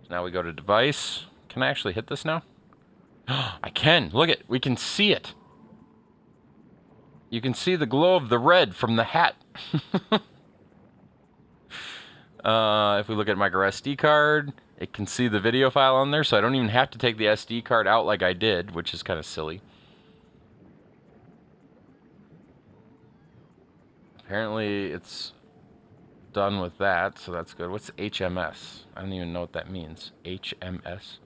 Speaker 1: So now we go to device. Can I actually hit this now? I can. Look it. We can see it. You can see the glow of the red from the hat. If we look at micro SD card, it can see the video file on there, so I don't even have to take the SD card out like I did, which is kind of silly. Apparently, it's done with that, so that's good. What's HMS? I don't even know what that means. HMS?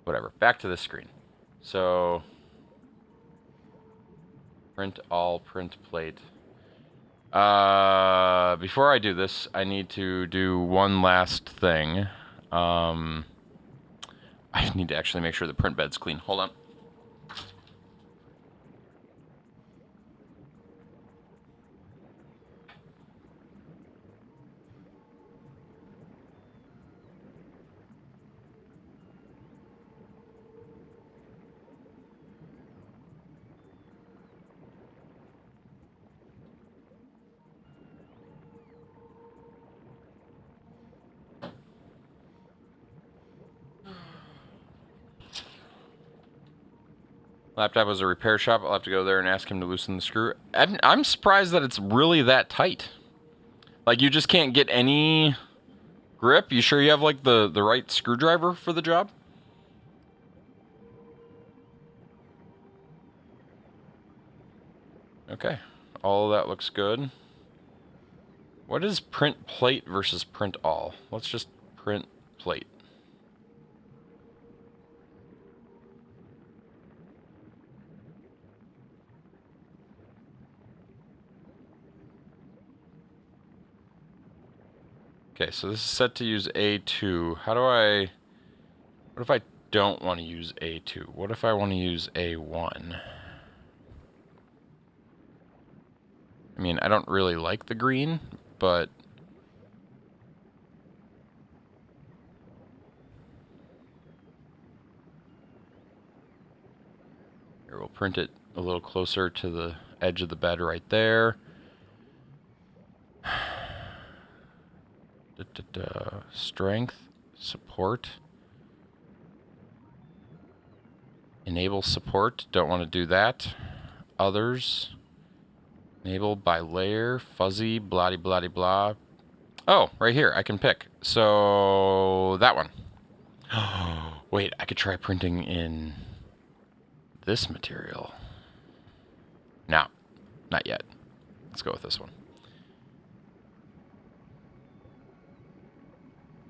Speaker 1: Whatever. Back to the screen. So, print all, print plate. Before I do this, I need to do one last thing. I need to actually make sure the print bed's clean. Hold on. Laptop was a repair shop. I'll have to go there and ask him to loosen the screw. I'm surprised that it's really that tight. Like, you just can't get any grip? You sure you have, like, the right screwdriver for the job? Okay. All of that looks good. What is print plate versus print all? Let's just print plate. Okay, so this is set to use A2. How do I... What if I don't want to use A2? What if I want to use A1? I mean, I don't really like the green, but... Here, we'll print it a little closer to the edge of the bed right there. Strength, support, enable support, don't want to do that. Others, enable by layer, fuzzy, blah blah blah. Oh, right here, I can pick. So, that one. Wait, I could try printing in this material. No, not yet. Let's go with this one.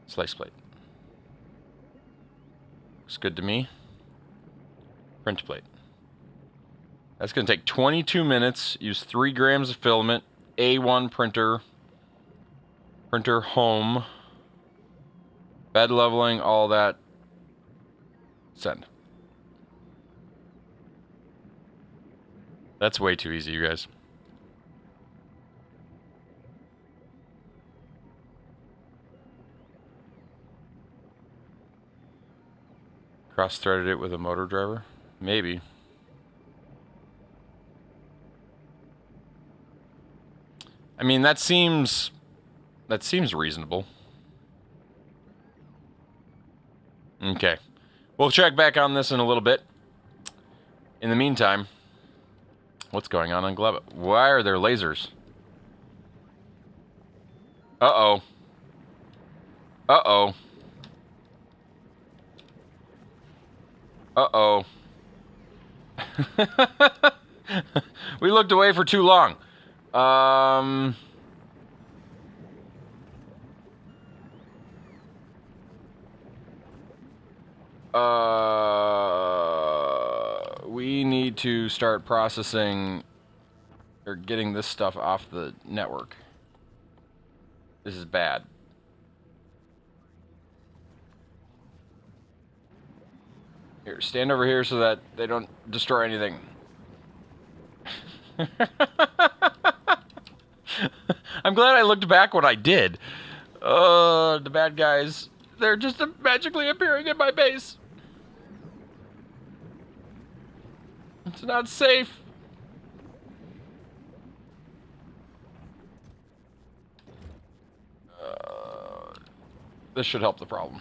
Speaker 1: Slice plate. Looks good to me. Print plate. That's going to take 22 minutes. Use 3 grams of filament. A1 printer. Printer home. Bed leveling, all that. Send. That's way too easy, you guys. Cross-threaded it with a motor driver? Maybe. I mean, that seems reasonable. Okay. We'll check back on this in a little bit. In the meantime, what's going on Gleba? Why are there lasers? Uh-oh. Uh-oh. Uh-oh. We looked away for too long. We need to start processing or getting this stuff off the network. This is bad. Here, stand over here so that they don't destroy anything. I'm glad I looked back when I did. The bad guys, they're just magically appearing in my base. It's not safe. This should help the problem.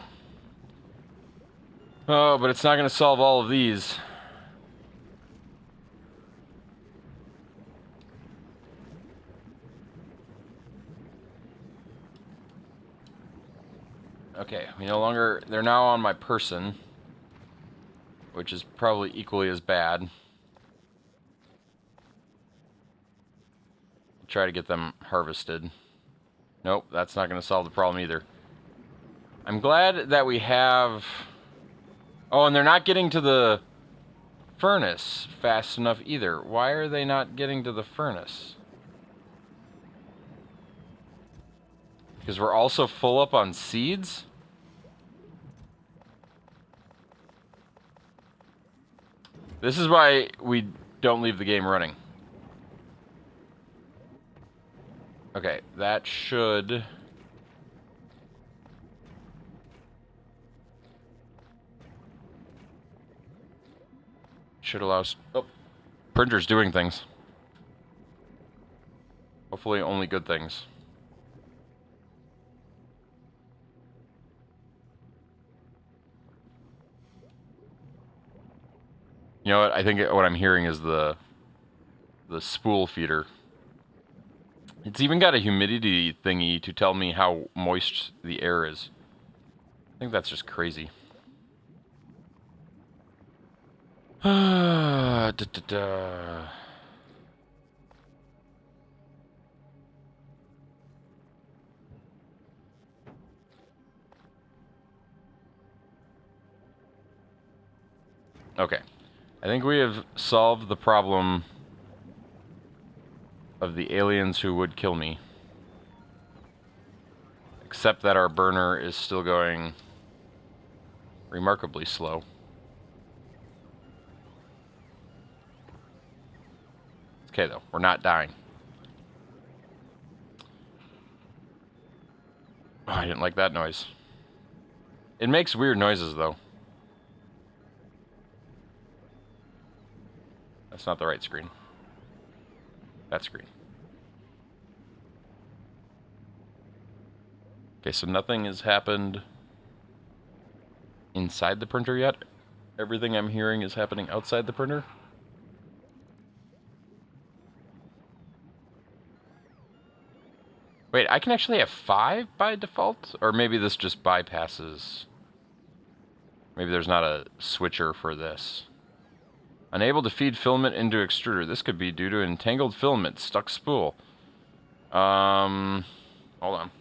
Speaker 1: Oh, but it's not going to solve all of these. Okay, we no longer... They're now on my person, which is probably equally as bad. Try to get them harvested. Nope, that's not going to solve the problem either. I'm glad that we have... Oh, and they're not getting to the furnace fast enough either. Why are they not getting to the furnace? Because we're also full up on seeds? This is why we don't leave the game running. Okay, that should... Should allow... Oh, printer's doing things. Hopefully only good things. You know what? I think what I'm hearing is the spool feeder. It's even got a humidity thingy to tell me how moist the air is. I think that's just crazy. Da, da, da. Okay. I think we have solved the problem of the aliens who would kill me. Except that our burner is still going remarkably slow. It's okay, though. We're not dying. Oh, I didn't like that noise. It makes weird noises, though. That's not the right screen. That screen. Okay, so nothing has happened inside the printer yet. Everything I'm hearing is happening outside the printer. Wait, I can actually have 5 by default? Or maybe this just bypasses... Maybe there's not a switcher for this. Unable to feed filament into extruder. This could be due to entangled filament, stuck spool. Hold on.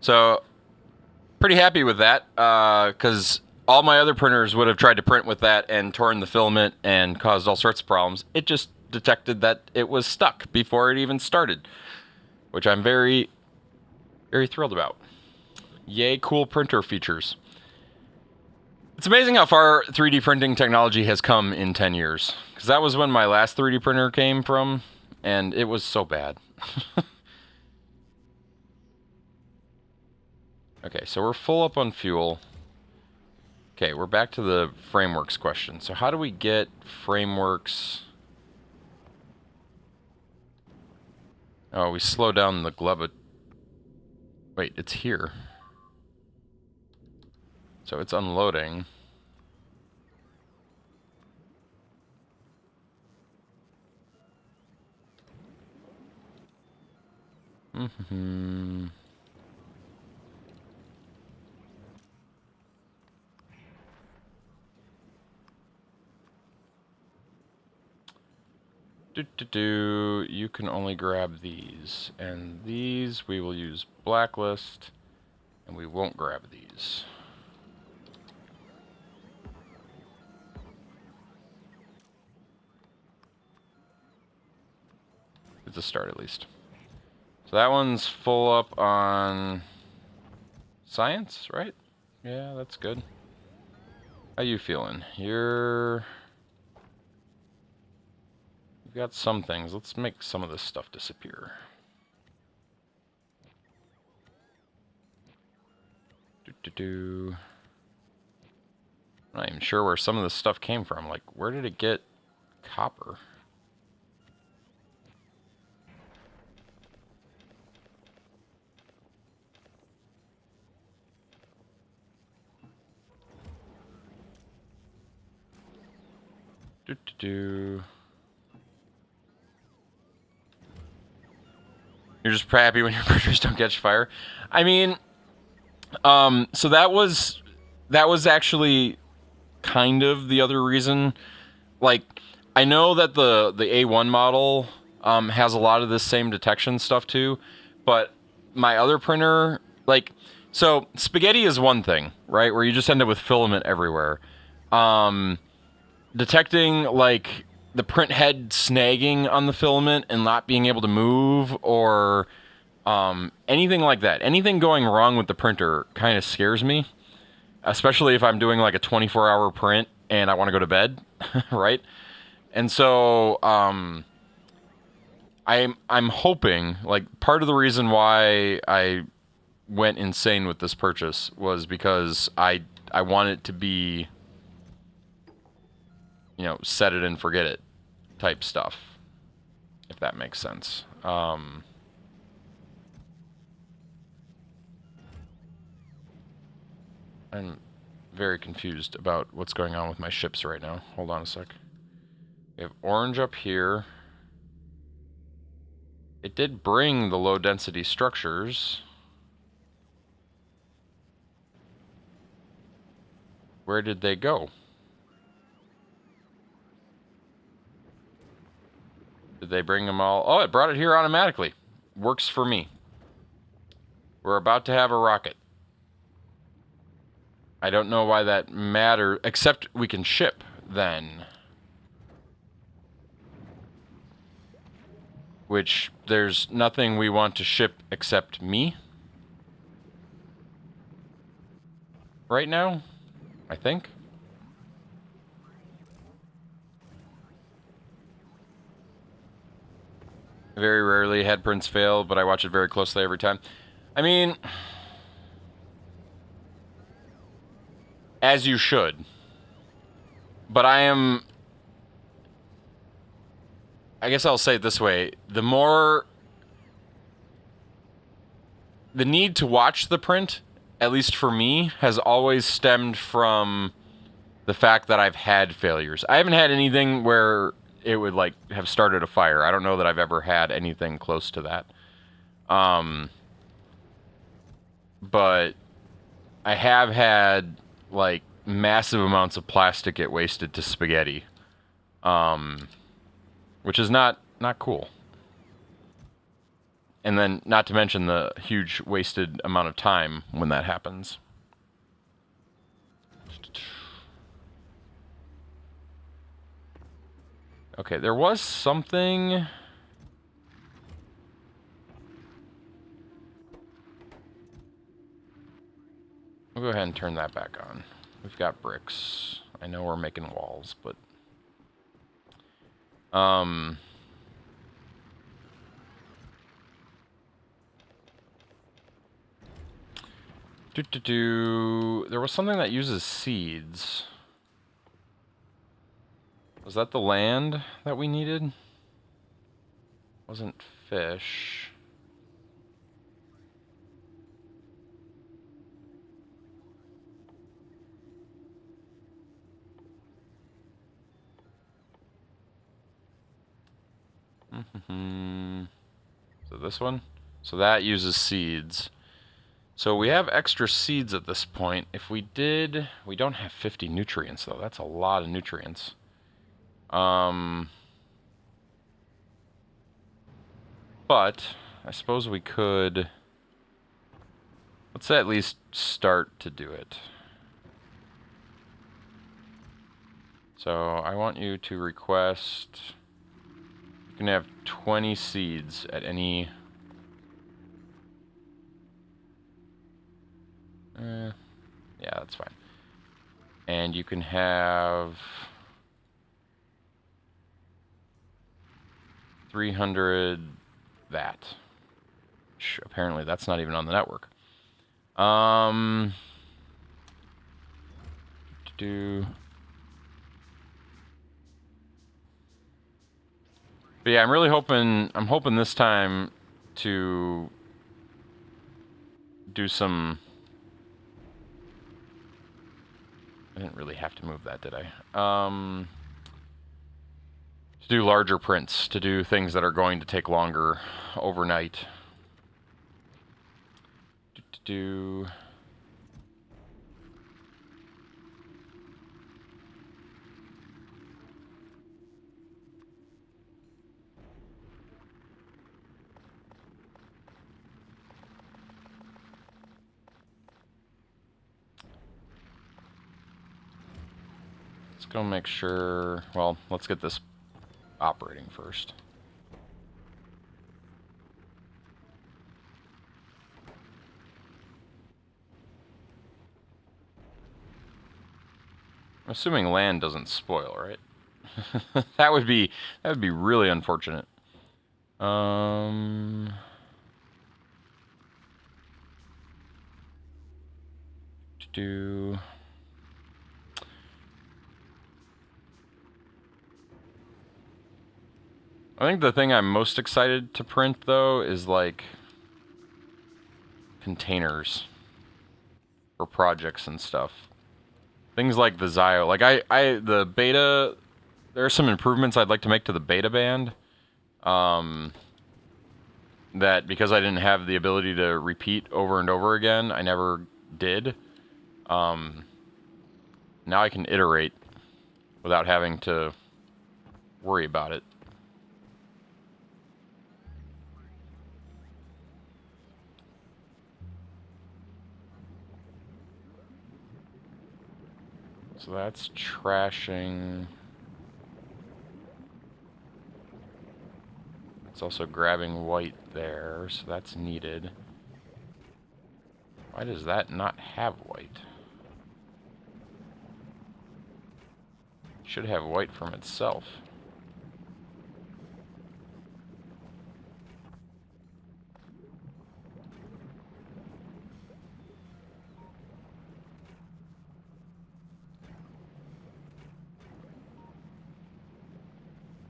Speaker 1: So, pretty happy with that, because all my other printers would have tried to print with that and torn the filament and caused all sorts of problems. It just detected that it was stuck before it even started, which I'm very, very thrilled about. Yay, cool printer features. It's amazing how far 3D printing technology has come in 10 years. Because that was when my last 3D printer came from, and it was so bad. Okay, so we're full up on fuel. Okay, we're back to the frameworks question. So how do we get frameworks? Oh, we slow down the glove. Wait, it's here. So it's unloading. Mm-hmm. You can only grab these. And these we will use blacklist. And we won't grab these. It's a start at least. So that one's full up on science, right? Yeah, that's good. How you feeling? You've got some things. Let's make some of this stuff disappear. I'm not even sure where some of this stuff came from. Like, where did it get copper? You're just happy when your printers don't catch fire. I mean, so that was actually kind of the other reason. Like, I know that the A1 model has a lot of this same detection stuff too, but my other printer, like, so spaghetti is one thing, right? Where you just end up with filament everywhere. Detecting like the print head snagging on the filament and not being able to move, or anything like that. Anything going wrong with the printer kind of scares me, especially if I'm doing like a 24-hour print and I want to go to bed, right? And so I'm hoping, like, part of the reason why I went insane with this purchase was because I want it to be, you know, set it and forget it type stuff, if that makes sense. I'm very confused about what's going on with my ships right now. Hold on a sec. We have orange up here. It did bring the low density structures. Where did they go? Did they bring them all? Oh, it brought it here automatically. Works for me. We're about to have a rocket. I don't know why that matters, except we can ship then. Which, there's nothing we want to ship except me. Right now, I think. Very rarely head prints fail, but I watch it very closely every time. I mean, as you should. But I guess I'll say it this way. The need to watch the print, at least for me, has always stemmed from the fact that I've had failures. I haven't had anything where it would, like, have started a fire. I don't know that I've ever had anything close to that. But I have had, like, massive amounts of plastic get wasted to spaghetti. Which is not cool. And then, not to mention the huge wasted amount of time when that happens. Okay, there was something... We'll go ahead and turn that back on. We've got bricks. I know we're making walls, but... There was something that uses seeds. Was that the land that we needed? Wasn't fish. So this one? So that uses seeds. So we have extra seeds at this point. If we did... We don't have 50 nutrients, though. That's a lot of nutrients. But I suppose we could... Let's at least start to do it. So I want you to request... You can have 20 seeds at any... yeah, that's fine. And you can have... 300 that. Apparently that's not even on the network. But yeah, I'm hoping this time to do some... I didn't really have to move that, did I? To do larger prints, to do things that are going to take longer overnight. Let's go make sure... Well, let's get this operating first. I'm assuming land doesn't spoil, right? that would be really unfortunate. I think the thing I'm most excited to print, though, is, like, containers for projects and stuff. Things like the Zio. Like, the beta, there are some improvements I'd like to make to the beta band. That, because I didn't have the ability to repeat over and over again, I never did. Now I can iterate without having to worry about it. So that's trashing. It's also grabbing white there, so that's needed. Why does that not have white? It should have white from itself.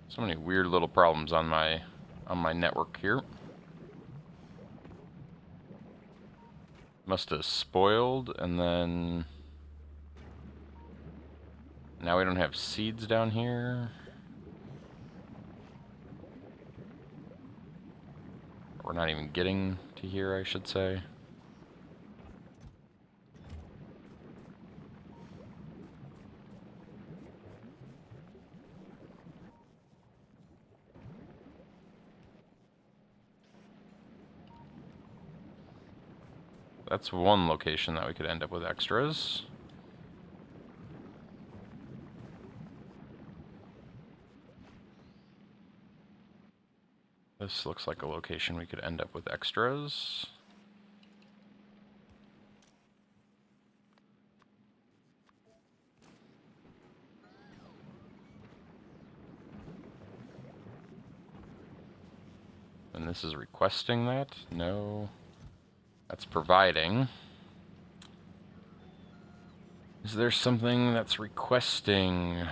Speaker 1: So many weird little problems on my network here. Must have spoiled, and then now we don't have seeds down here. We're not even getting to here, I should say. that's one location that we could end up with extras. This looks like a location we could end up with extras. And this is requesting that? No. That's providing. Is there something that's requesting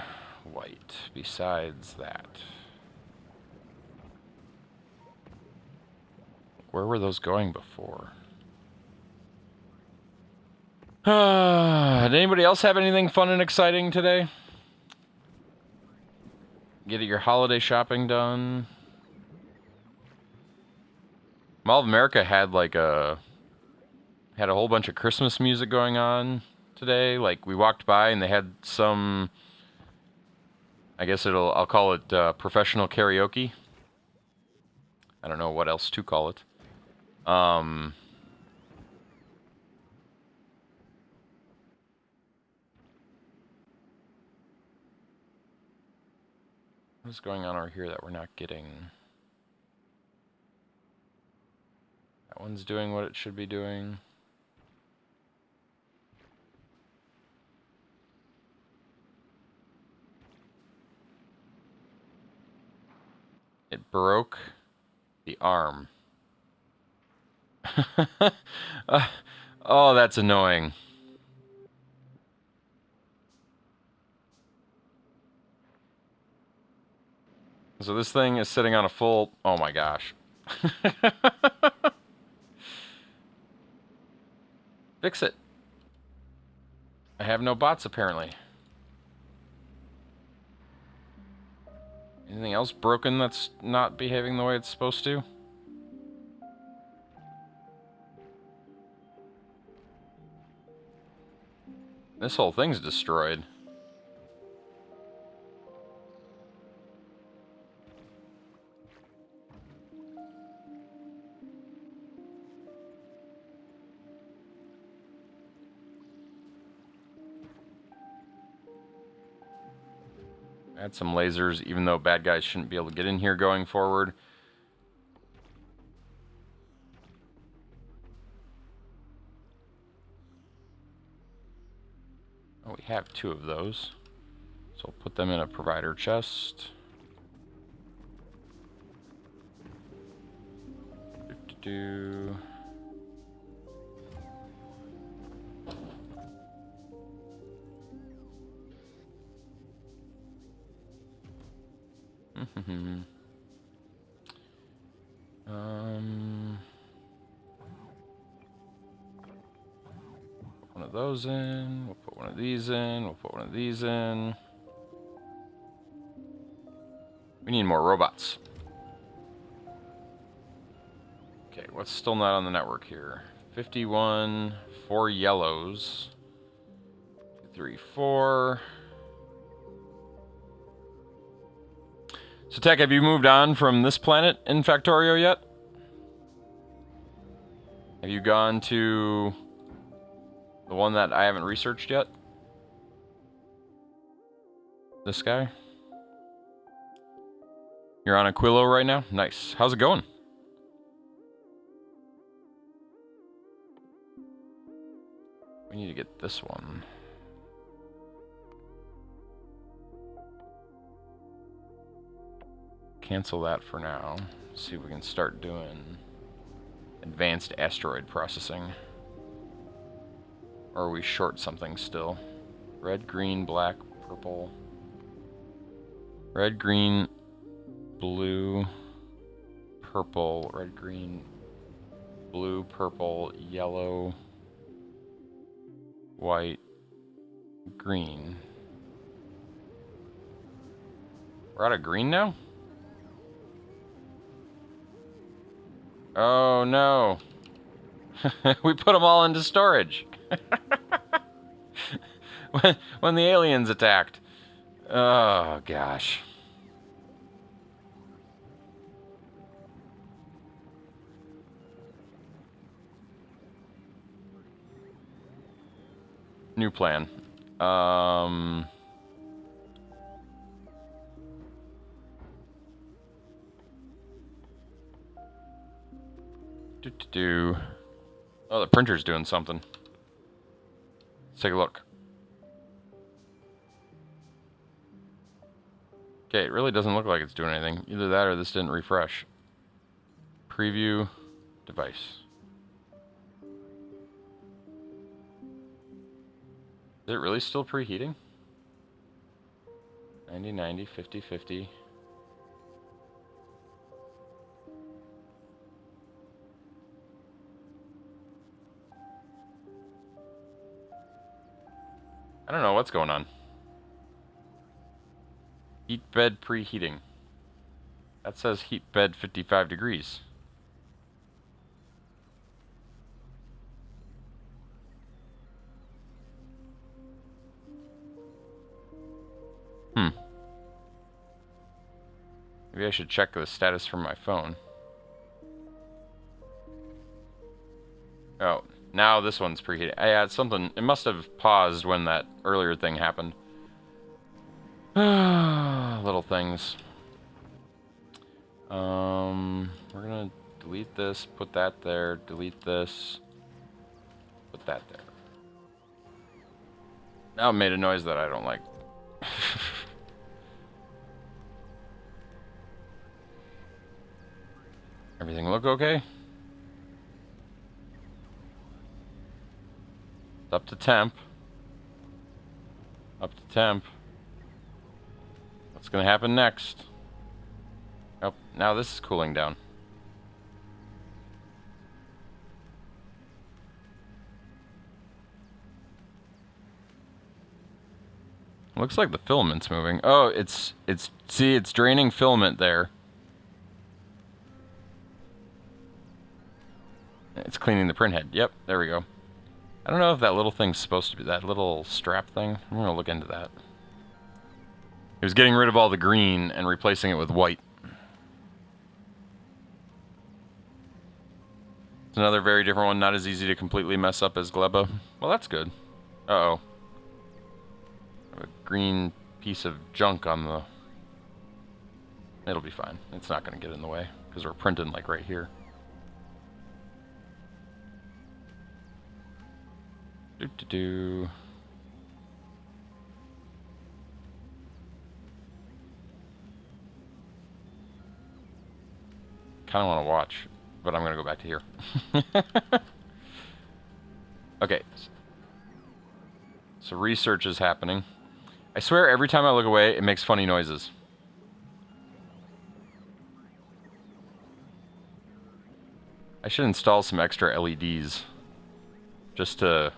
Speaker 1: white besides that? Where were those going before? Did anybody else have anything fun and exciting today? Get your holiday shopping done? Mall of America had like a whole bunch of Christmas music going on today. Like we walked by and they had some, I guess I'll call it professional karaoke. I don't know what else to call it. What's going on over here that we're not getting? That one's doing what it should be doing. It broke the arm. Oh, that's annoying. So this thing is sitting on a full... Oh my gosh. Fix it. I have no bots apparently. Anything else broken that's not behaving the way it's supposed to? This whole thing's destroyed. Add some lasers, even though bad guys shouldn't be able to get in here going forward. Oh, we have 2 of those. So I'll put them in a provider chest. Do. Put one of those in. We'll put one of these in. We'll put one of these in. We need more robots. Okay, what's still not on the network here? 51, 4 yellows. 2, 3, 4. So, Tech, have you moved on from this planet in Factorio yet? Have you gone to the one that I haven't researched yet? This guy? You're on Aquilo right now? Nice. How's it going? We need to get this one. Cancel that for now. See if we can start doing advanced asteroid processing. Or are we short something still? Red, green, black, purple. Red, green, blue, purple. Red, green, blue, purple, yellow, white, green. We're out of green now? Oh no. We put them all into storage. when the aliens attacked. Oh gosh. New plan. Oh, the printer's doing something. Let's take a look. Okay, it really doesn't look like it's doing anything. Either that or this didn't refresh. Preview device. Is it really still preheating? 90, 90, 50, 50. I don't know what's going on. Heat bed preheating. That says heat bed 55 degrees. Maybe I should check the status from my phone. Oh, now this one's preheating. Yeah, it's something. It must have paused when that earlier thing happened. Little things. We're gonna delete this, put that there, delete this, put that there. Now it made a noise that I don't like. Everything look okay? It's up to temp. Up to temp. What's gonna happen next? Oh, now this is cooling down. Looks like the filament's moving. Oh, it's draining filament there. It's cleaning the printhead. Yep, there we go. I don't know if that little thing's supposed to be that little strap thing. I'm gonna look into that. It was getting rid of all the green and replacing it with white. It's another very different one, not as easy to completely mess up as Gleba. Well, that's good. Uh-oh. A green piece of junk on the... It'll be fine. It's not going to get in the way, because we're printing, like, right here. Do-do-do. Kind of want to watch, but I'm going to go back to here. Okay. So research is happening. I swear every time I look away, it makes funny noises. I should install some extra LEDs just to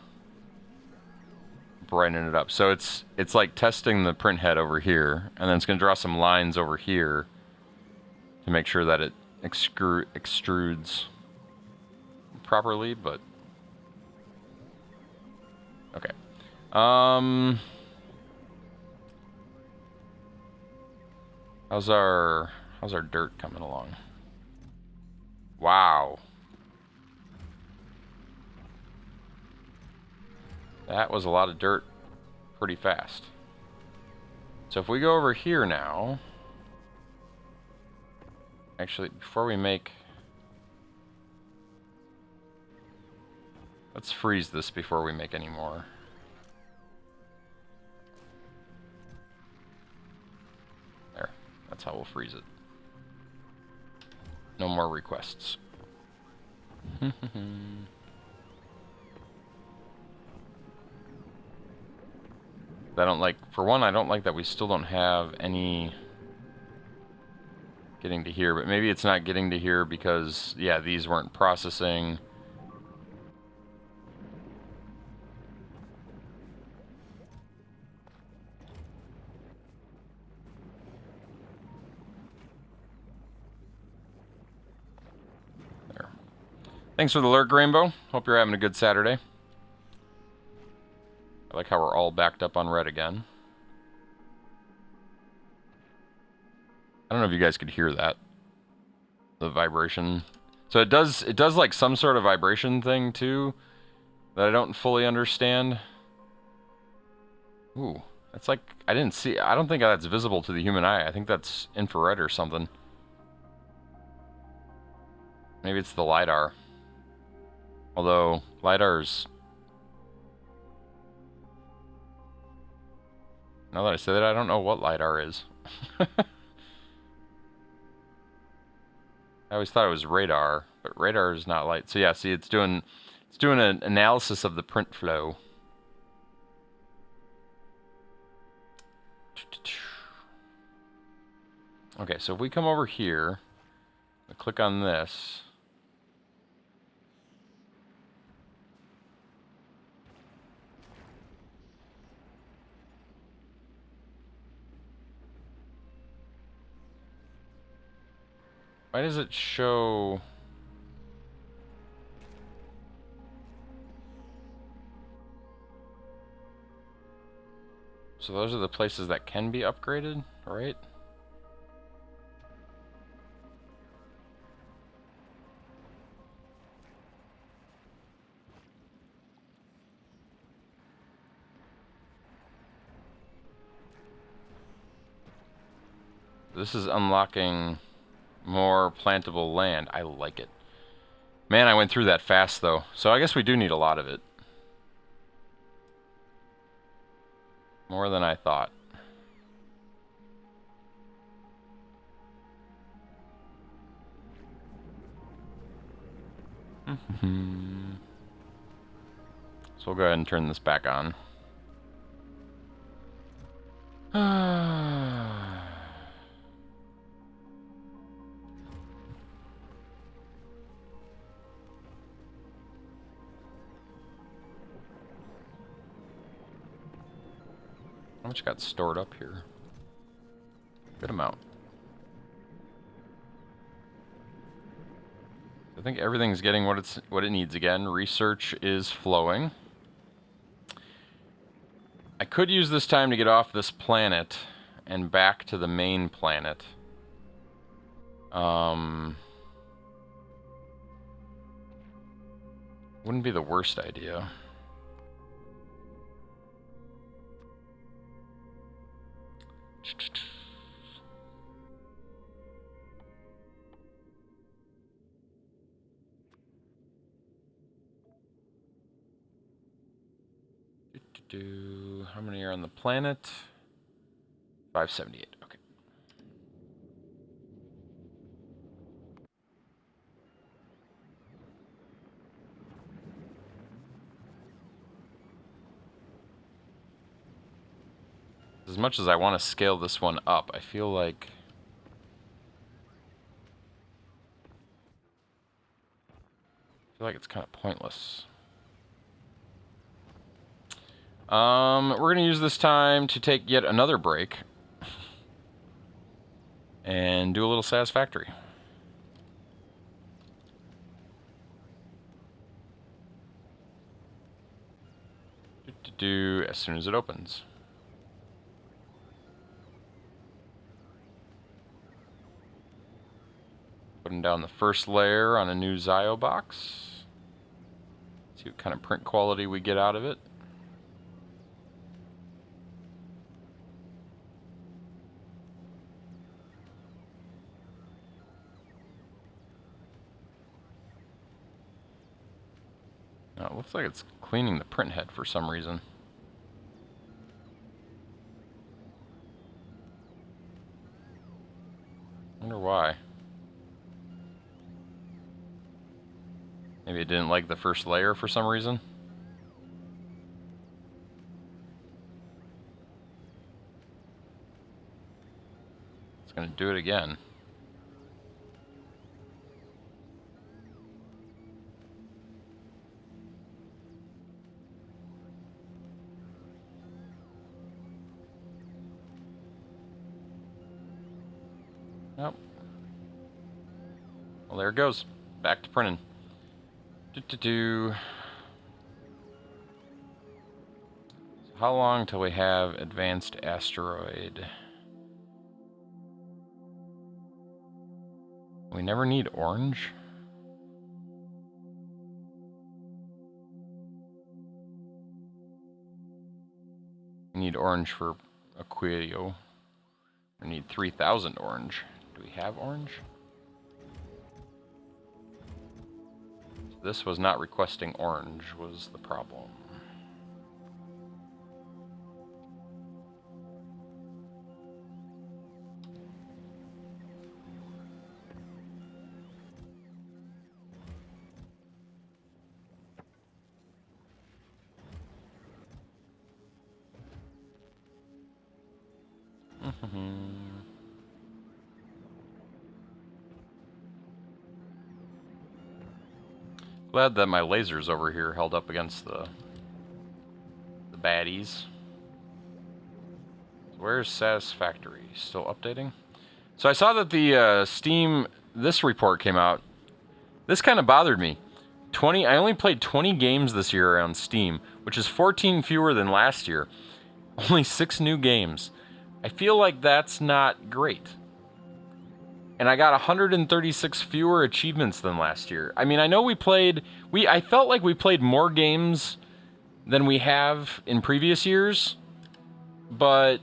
Speaker 1: brighten it up. So it's like testing the print head over here, and then it's going to draw some lines over here to make sure that it extrudes properly, but okay. How's our dirt coming along? Wow. That was a lot of dirt pretty fast. So if we go over here now, actually, before we make... Let's freeze this before we make any more. There. That's how we'll freeze it. No more requests. I don't like... For one, I don't like that we still don't have any... getting to here, but maybe it's not getting to here because, yeah, these weren't processing. There. Thanks for the lurk, Rainbow. Hope you're having a good Saturday. I like how we're all backed up on red again. I don't know if you guys could hear that. The vibration. So it does like some sort of vibration thing too that I don't fully understand. Ooh, that's like, I didn't see, I don't think that's visible to the human eye. I think that's infrared or something. Maybe it's the LiDAR. Although, LiDAR's... Now that I say that, I don't know what LiDAR is. I always thought it was radar, but radar is not light. So yeah, see, it's doing an analysis of the print flow. Okay, so if we come over here, click on this. Why does it show... So those are the places that can be upgraded, right? This is unlocking more plantable land. I like it. Man, I went through that fast, though. So I guess we do need a lot of it. More than I thought. So we'll go ahead and turn this back on. How much got stored up here? Good amount. I think everything's getting what it needs again. Research is flowing. I could use this time to get off this planet and back to the main planet. Wouldn't be the worst idea. How many are on the planet? 578. Okay. As much as I want to scale this one up, I feel like it's kind of pointless. We're gonna use this time to take yet another break and do a little satisfactory. As soon as it opens. Putting down the first layer on a new Zio box. See what kind of print quality we get out of it. Now, it looks like it's cleaning the print head for some reason. Wonder why. Maybe it didn't like the first layer for some reason. It's gonna do it again. Nope. Well, there it goes. Back to printing. So how long till we have advanced asteroid? We never need orange. We need orange for Aquilio. I need 3,000 orange. Do we have orange? This was not requesting orange, was the problem. Glad that my lasers over here held up against the baddies. Where's Satisfactory? Still updating? So I saw that the Steam, this report came out. This kind of bothered me. I only played 20 games this year on Steam, which is 14 fewer than last year. Only 6 new games. I feel like that's not great. And I got 136 fewer achievements than last year. I mean, I know I felt like we played more games than we have in previous years, but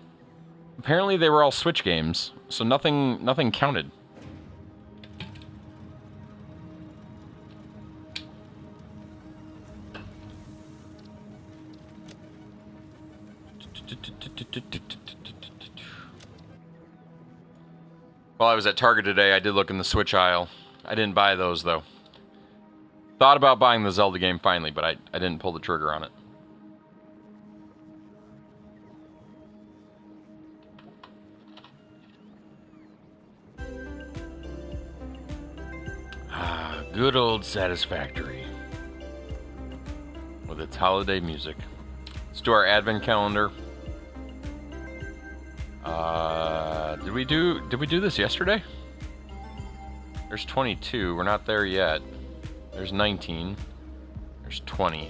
Speaker 1: apparently they were all Switch games, so nothing counted. While I was at Target today, I did look in the Switch aisle. I didn't buy those, though. Thought about buying the Zelda game finally, but I didn't pull the trigger on it. Ah, good old Satisfactory. With its holiday music. Let's do our advent calendar. Did we do this yesterday? There's 22. We're not there yet. There's 19. There's 20.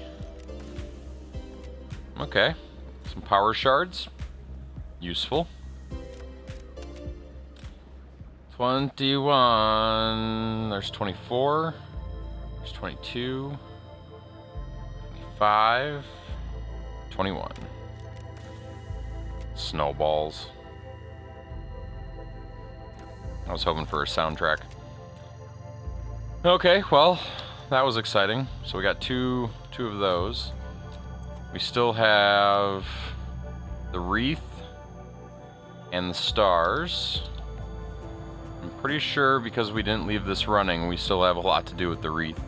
Speaker 1: Okay. Some power shards. Useful. 21. There's 24. There's 22. 25. 21. Snowballs. I was hoping for a soundtrack. Okay, well, that was exciting. So we got two of those. We still have the wreath and the stars. I'm pretty sure because we didn't leave this running, we still have a lot to do with the wreath.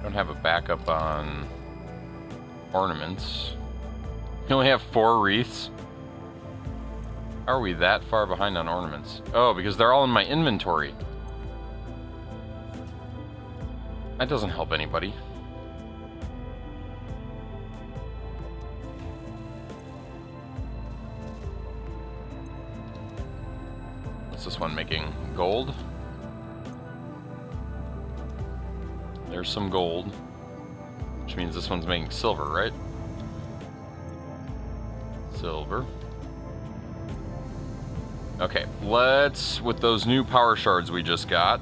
Speaker 1: Don't have a backup on ornaments. We only have 4 wreaths. How are we that far behind on ornaments? Oh, because they're all in my inventory. That doesn't help anybody. What's this one making? Gold? There's some gold, which means this one's making silver, right? Silver. Okay, let's, with those new power shards we just got,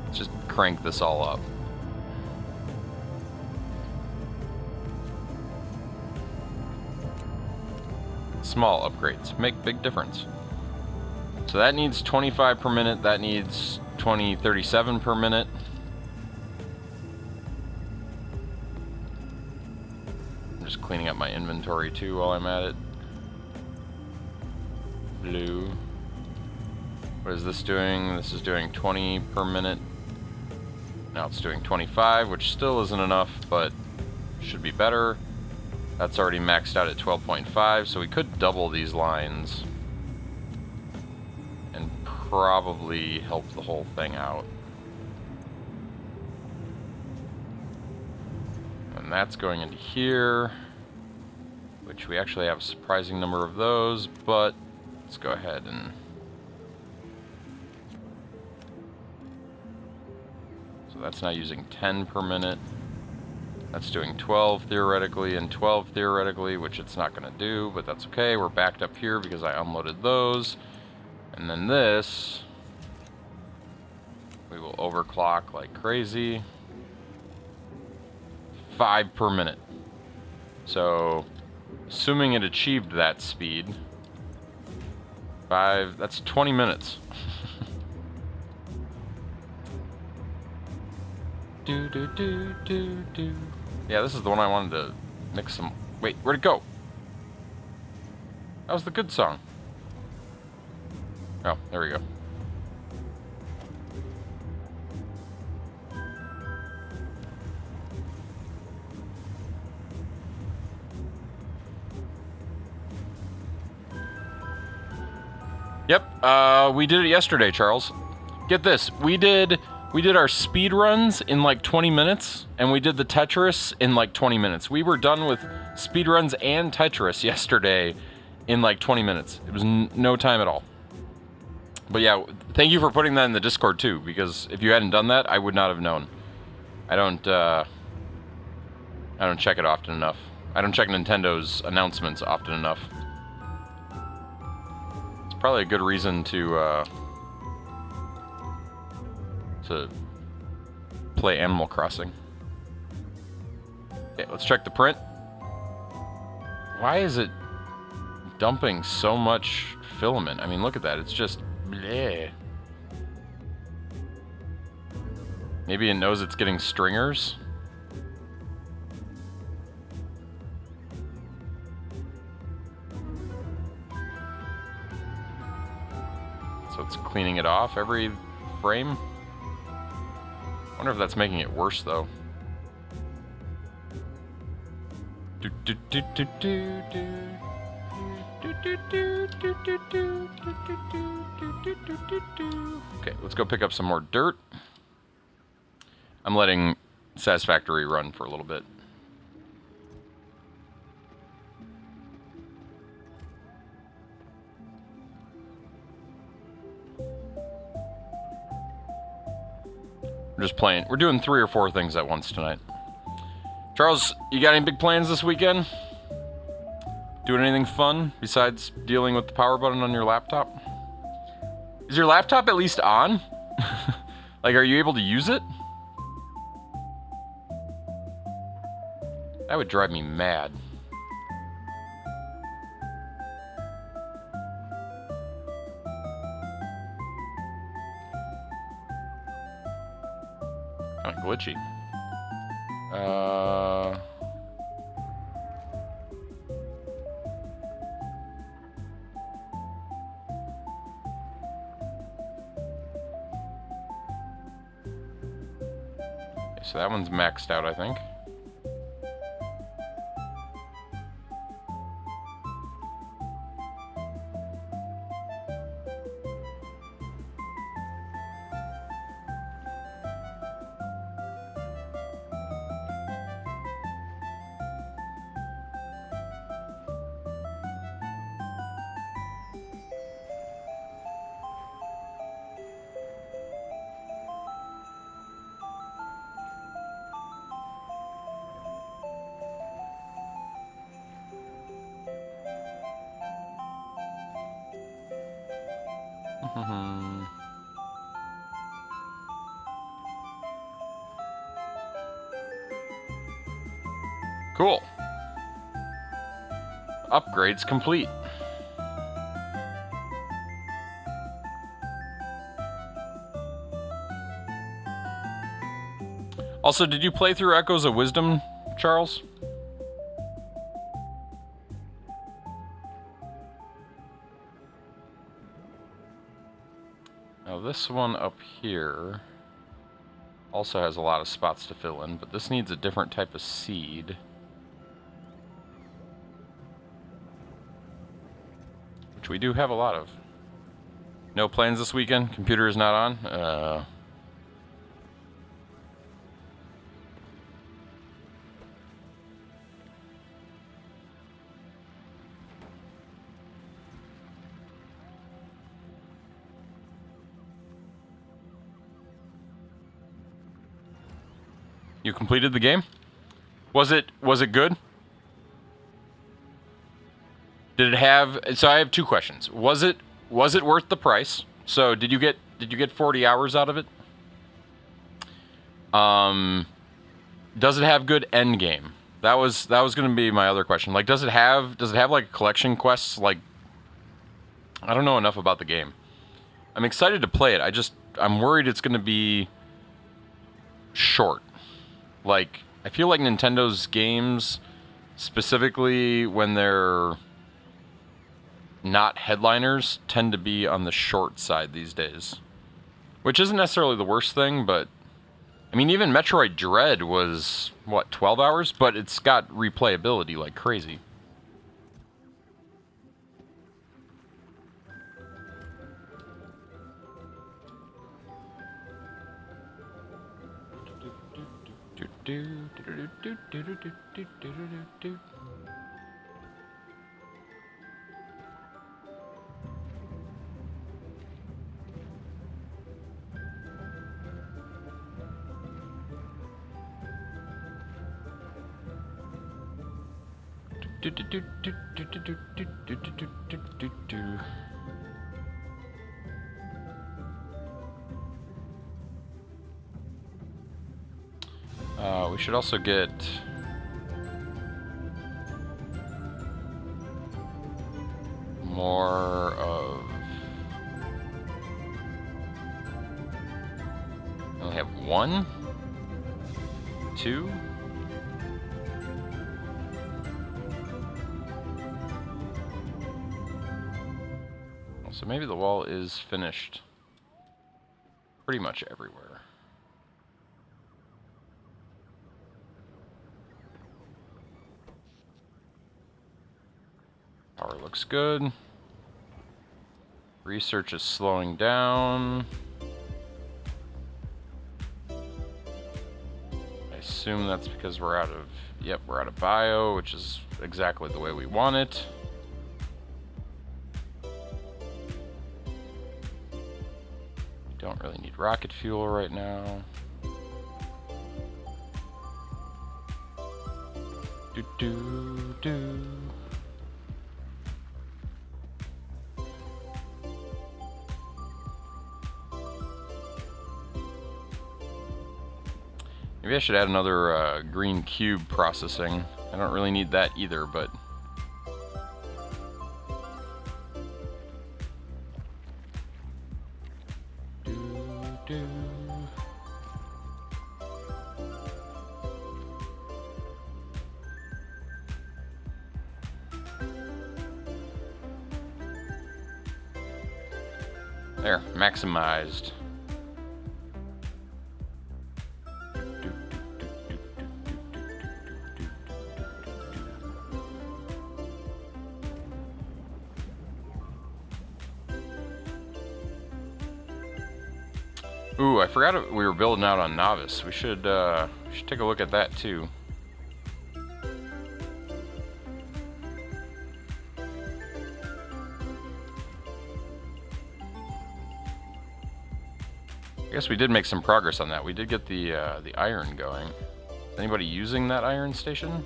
Speaker 1: let's just crank this all up. Small upgrades make big difference. So that needs 25 per minute, that needs 2037 per minute. I'm just cleaning up my inventory too while I'm at it. Blue. What is this doing? This is doing 20 per minute. Now it's doing 25, which still isn't enough, but should be better. That's already maxed out at 12.5, so we could double these lines and probably help the whole thing out. And that's going into here, which we actually have a surprising number of those, but let's go ahead and... So that's now using 10 per minute. That's doing 12 theoretically and 12 theoretically, which it's not going to do, but that's okay. We're backed up here because I unloaded those. And then this, we will overclock like crazy. 5 per minute. So, assuming it achieved that speed, 5, that's 20 minutes. Do do do do do. Yeah, this is the one I wanted to mix some. Wait, where'd it go? That was the good song. Oh, there we go. Yep, we did it yesterday, Charles. Get this, we did our speed runs in like 20 minutes, and we did the Tetris in like 20 minutes. We were done with speed runs and Tetris yesterday in like 20 minutes. It was no time at all. But yeah, thank you for putting that in the Discord too, because if you hadn't done that, I would not have known. I don't check it often enough. I don't check Nintendo's announcements often enough. It's probably a good reason to play Animal Crossing. Okay, let's check the print. Why is it dumping so much filament? I mean, look at that. It's just bleh. Maybe it knows it's getting stringers. So it's cleaning it off every frame. I wonder if that's making it worse, though. Okay, let's go pick up some more dirt. I'm letting Satisfactory run for a little bit. We're just playing. We're doing 3 or 4 things at once tonight. Charles, you got any big plans this weekend? Doing anything fun besides dealing with the power button on your laptop? Is your laptop at least on? Like, are you able to use it? That would drive me mad. Kind of glitchy. So that one's maxed out, I think. Cool. Upgrades complete. Also, did you play through Echoes of Wisdom, Charles? Now this one up here also has a lot of spots to fill in, but this needs a different type of seed. Which we do have a lot of. No plans this weekend? Computer is not on? You completed the game? Was it good? Did it have? So I have two questions. Was it worth the price? So did you get 40 hours out of it? Does it have good end game? That was going to be my other question. Like, does it have like collection quests? Like, I don't know enough about the game. I'm excited to play it. I'm worried it's going to be short. Like, I feel like Nintendo's games, specifically when they're not headliners, tend to be on the short side these days. Which isn't necessarily the worst thing, but I mean, even Metroid Dread was, what, 12 hours? But it's got replayability like crazy. We should also get more of... I only have 1, 2. So maybe the wall is finished pretty much everywhere. Power looks good. Research is slowing down. I assume that's because we're out of... Yep, we're out of bio, which is exactly the way we want it. We don't really need rocket fuel right now. Do. Maybe I should add another green cube processing. I don't really need that either, but... Do. There, maximized. Ooh, I forgot we were building out on Novice. We should take a look at that too. I guess we did make some progress on that. We did get the iron going. Is anybody using that iron station?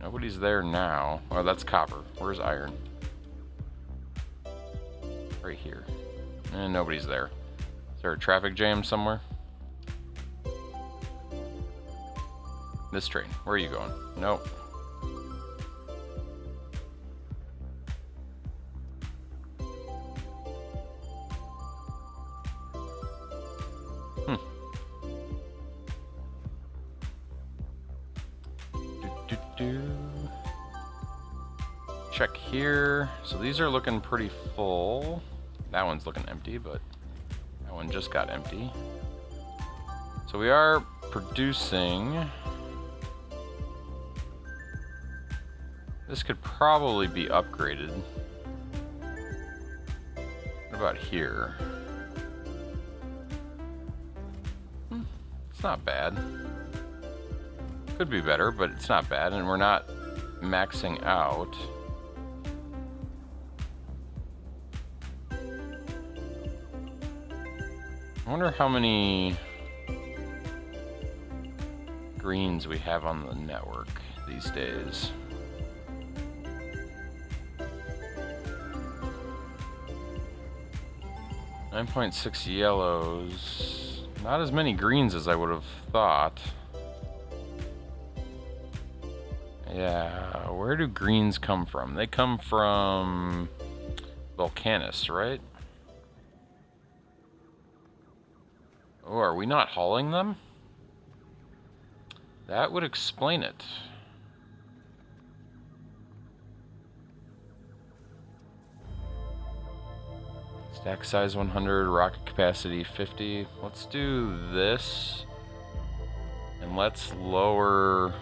Speaker 1: Nobody's there now. Oh, that's copper. Where's iron? Right here. And nobody's there. Is there a traffic jam somewhere? This train. Where are you going? Nope. Check here. So these are looking pretty full. That one's looking empty, but that one just got empty. So we are producing. This could probably be upgraded. What about here? It's not bad. Could be better, but it's not bad, and we're not maxing out. I wonder how many greens we have on the network these days. .6 yellows. Not as many greens as I would have thought. Yeah, where do greens come from? They come from Volcanus, right? Oh, are we not hauling them? That would explain it. Stack size 100, rocket capacity 50. Let's do this. And let's lower...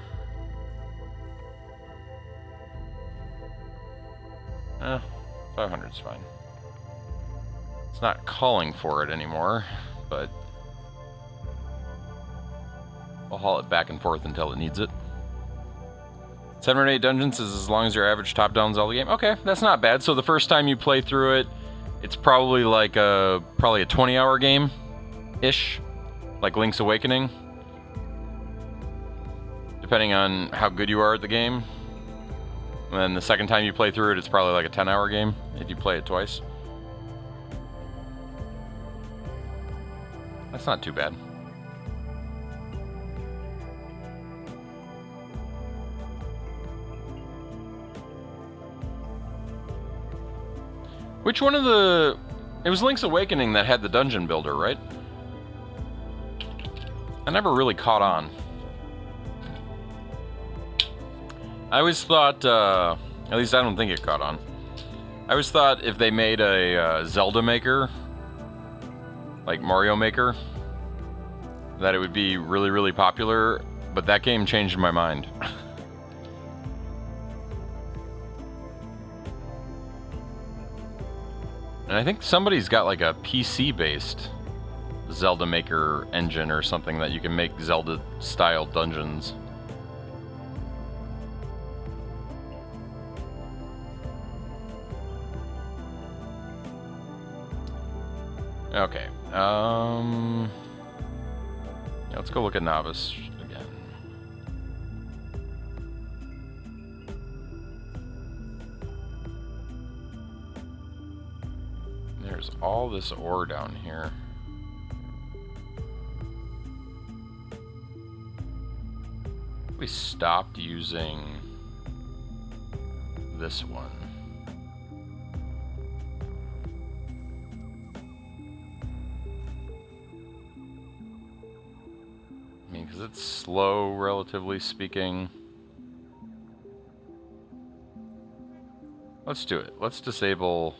Speaker 1: 500's fine. It's not calling for it anymore, but I'll haul it back and forth until it needs it. 7 or 8 dungeons is as long as your average top-down Zelda game. Okay, that's not bad. So the first time you play through it, it's probably like a 20-hour game-ish, like Link's Awakening, depending on how good you are at the game. And then the second time you play through it, it's probably like a 10-hour game if you play it twice. That's not too bad. Which one of the... It was Link's Awakening that had the dungeon builder, right? I never really caught on. I always thought, at least I don't think it caught on. I always thought if they made a Zelda Maker, like Mario Maker, that it would be really, really popular, but that game changed my mind. And I think somebody's got like a PC-based Zelda Maker engine or something that you can make Zelda-style dungeons. Okay, yeah, let's go look at Novice again. There's all this ore down here. We stopped using this one. I mean, because it's slow, relatively speaking. Let's do it. Let's disable...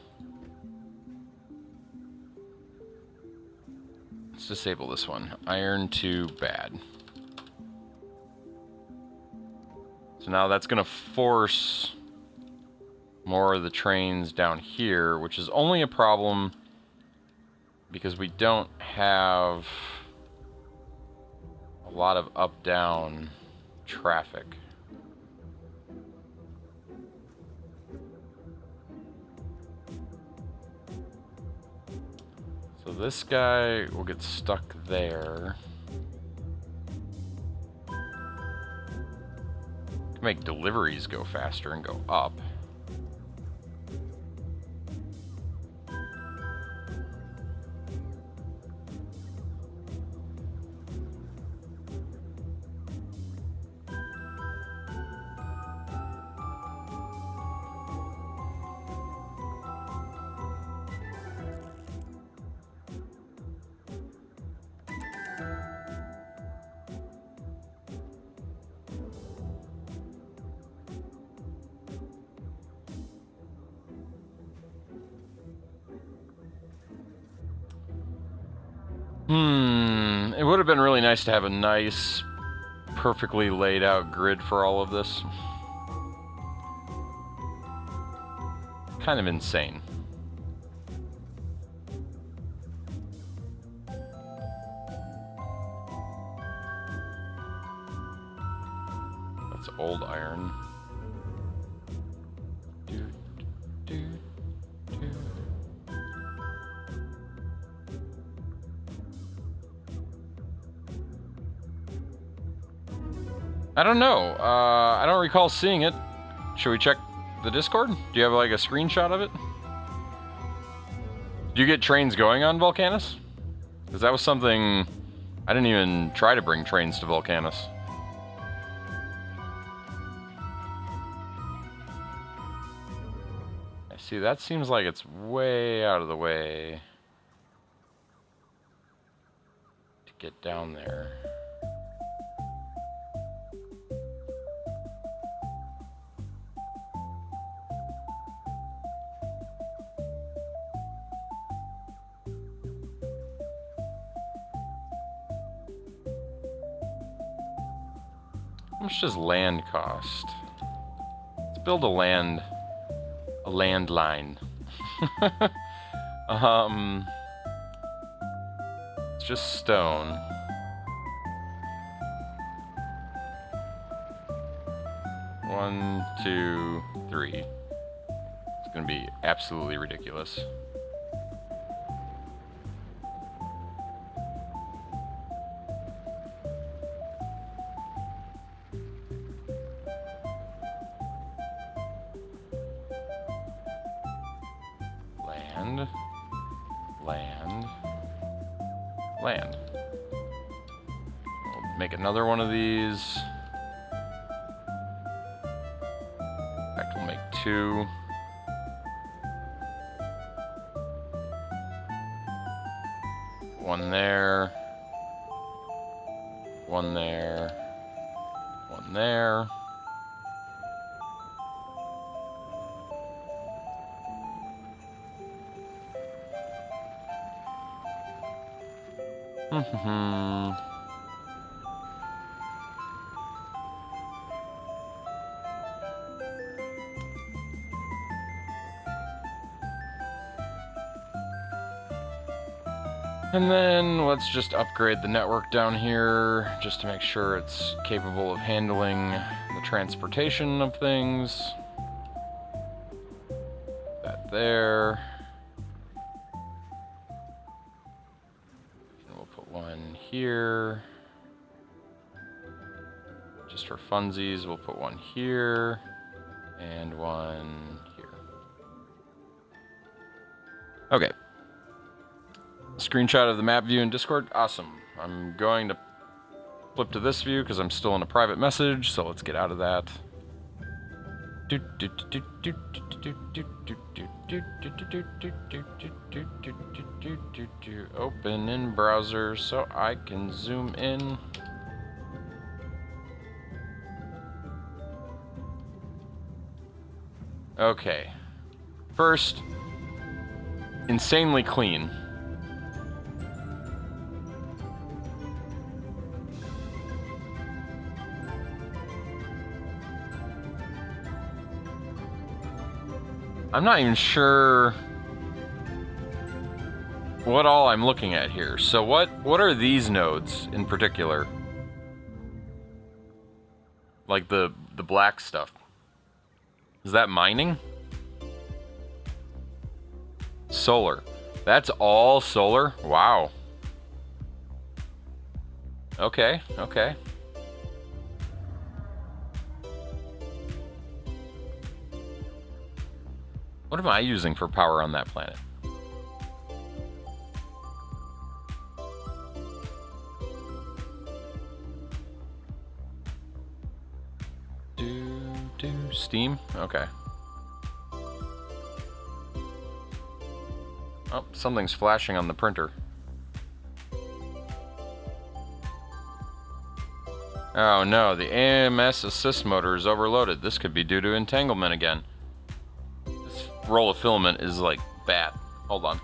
Speaker 1: Let's disable this one. Iron to bad. So now that's going to force more of the trains down here, which is only a problem because we don't have a lot of up-down traffic. So this guy will get stuck there. Can make deliveries go faster and go up. It would have been really nice to have a nice, perfectly laid out grid for all of this. Kind of insane. That's old iron. I don't know. I don't recall seeing it. Should we check the Discord? Do you have like a screenshot of it? Do you get trains going on Volcanus? Because that was something... I didn't even try to bring trains to Volcanus. I see, that seems like it's way out of the way to get down there. How much does land cost? Let's build a land line. It's just stone. 1, 2, 3. It's gonna be absolutely ridiculous. Land. We'll make another one of these. In fact, we'll make 2. One there. One there. One there. And then let's just upgrade the network down here just to make sure it's capable of handling the transportation of things. That there. And we'll put one here. Just for funsies, we'll put one here and one here. Okay. Screenshot of the map view in Discord. Awesome. I'm going to flip to this view because I'm still in a private message, so let's get out of that. Open in browser so I can zoom in. Okay. First, insanely clean. I'm not even sure what all I'm looking at here. So what are these nodes in particular? Like the black stuff. Is that mining? Solar. That's all solar? Wow. Okay, okay. What am I using for power on that planet? Steam? Okay. Oh, something's flashing on the printer. Oh no, the AMS assist motor is overloaded. This could be due to entanglement again. This roll of filament is like bad. Hold on.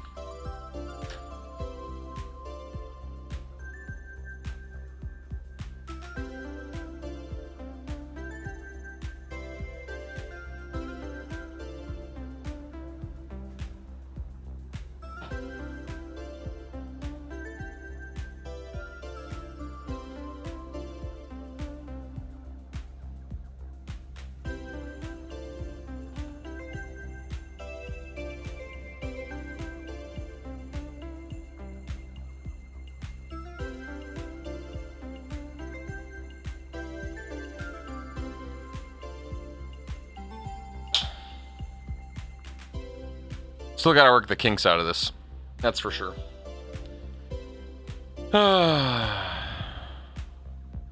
Speaker 1: Still gotta work the kinks out of this. That's for sure.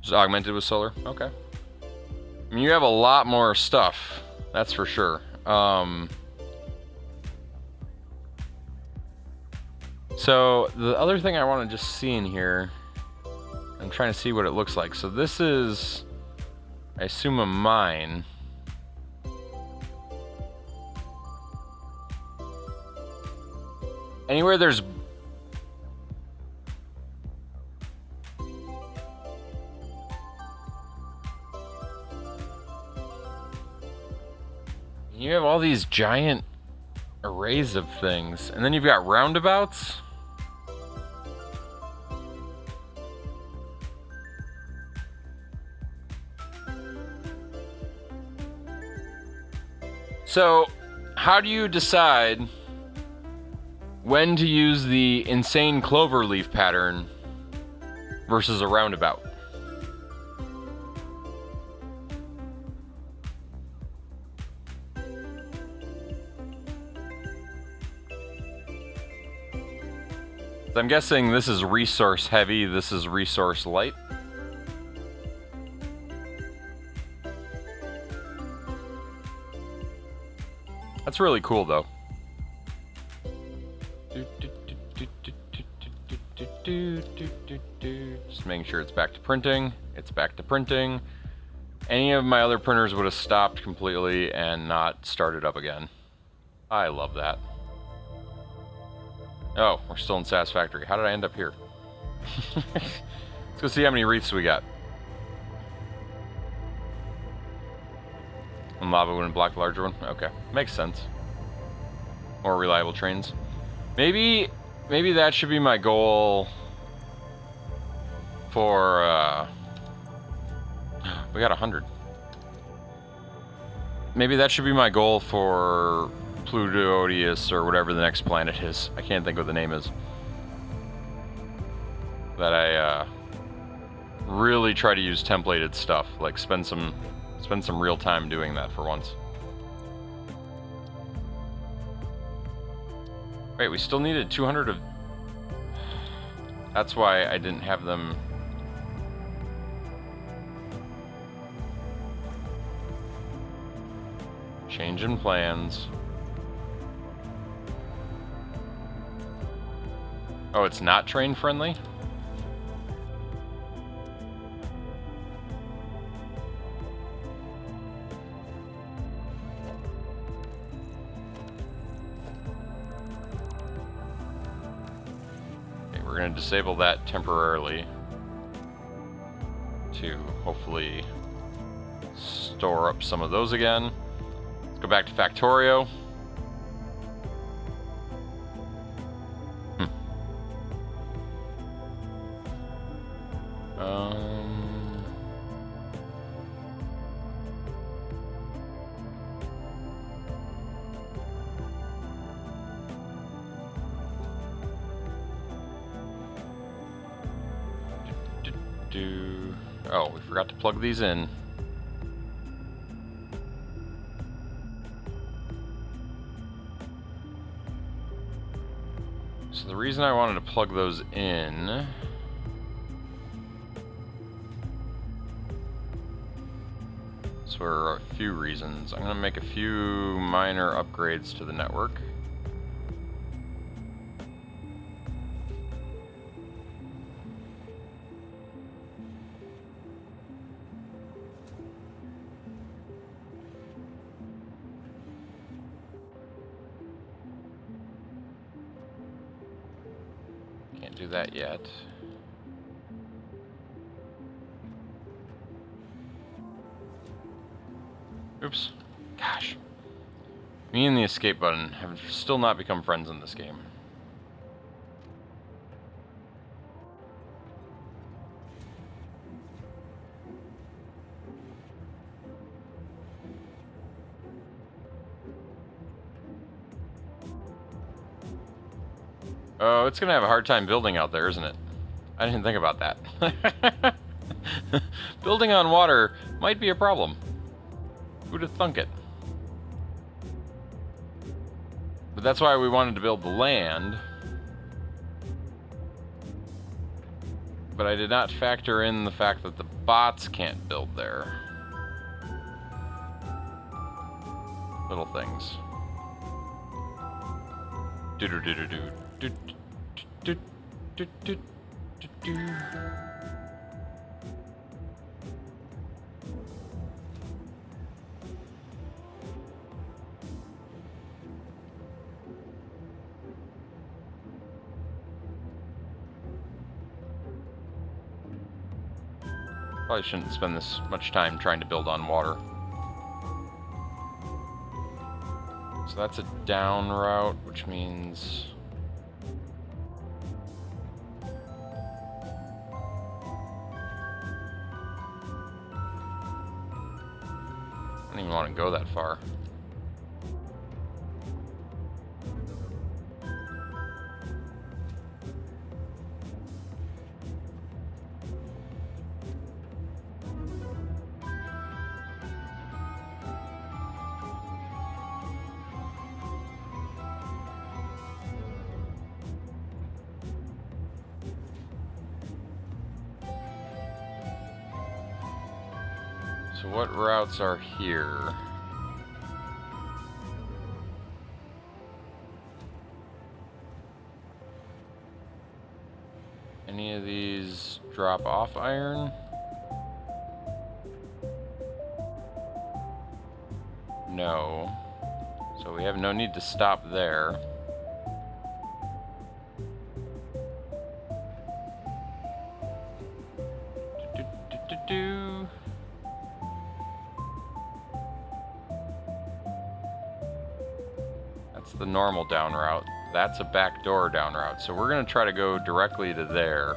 Speaker 1: Just augmented with solar. Okay. I mean, you have a lot more stuff. That's for sure. So the other thing I want to just see in here, I'm trying to see what it looks like. So this is, I assume, a mine. Anywhere there's... You have all these giant arrays of things, and then you've got roundabouts. So, how do you decide when to use the insane cloverleaf pattern versus a roundabout? I'm guessing this is resource heavy, this is resource light. That's really cool though. Just making sure it's back to printing. It's back to printing. Any of my other printers would have stopped completely and not started up again. I love that. Oh, we're still in Satisfactory. How did I end up here? Let's go see how many wreaths we got. One lava wouldn't block the larger one? Okay, makes sense. More reliable trains. Maybe that should be my goal for, we got 100. Maybe that should be my goal for Plutoides or whatever the next planet is. I can't think what the name is. That I really try to use templated stuff, like spend some real time doing that for once. Wait, we still needed 200 of... That's why I didn't have them... Change in plans. Oh, it's not train friendly? We're going to disable that temporarily to hopefully store up some of those again. Let's go back to Factorio. Oh, we forgot to plug these in. So the reason I wanted to plug those in is for a few reasons. I'm going to make a few minor upgrades to the network. Can't do that yet. Oops. Gosh. Me and the escape button have still not become friends in this game. Oh, it's gonna have a hard time building out there, isn't it? I didn't think about that. Building on water might be a problem. Who'd have thunk it? But that's why we wanted to build the land. But I did not factor in the fact that the bots can't build there. Little things. Do do do do do do do do do do do. Probably shouldn't spend this much time trying to build on water. So that's a down route, which means... I don't even want to go that far. So what routes are here? Any of these drop off iron? No. So we have no need to stop there. Do. That's the normal down route. That's a backdoor down route. So we're gonna try to go directly to there.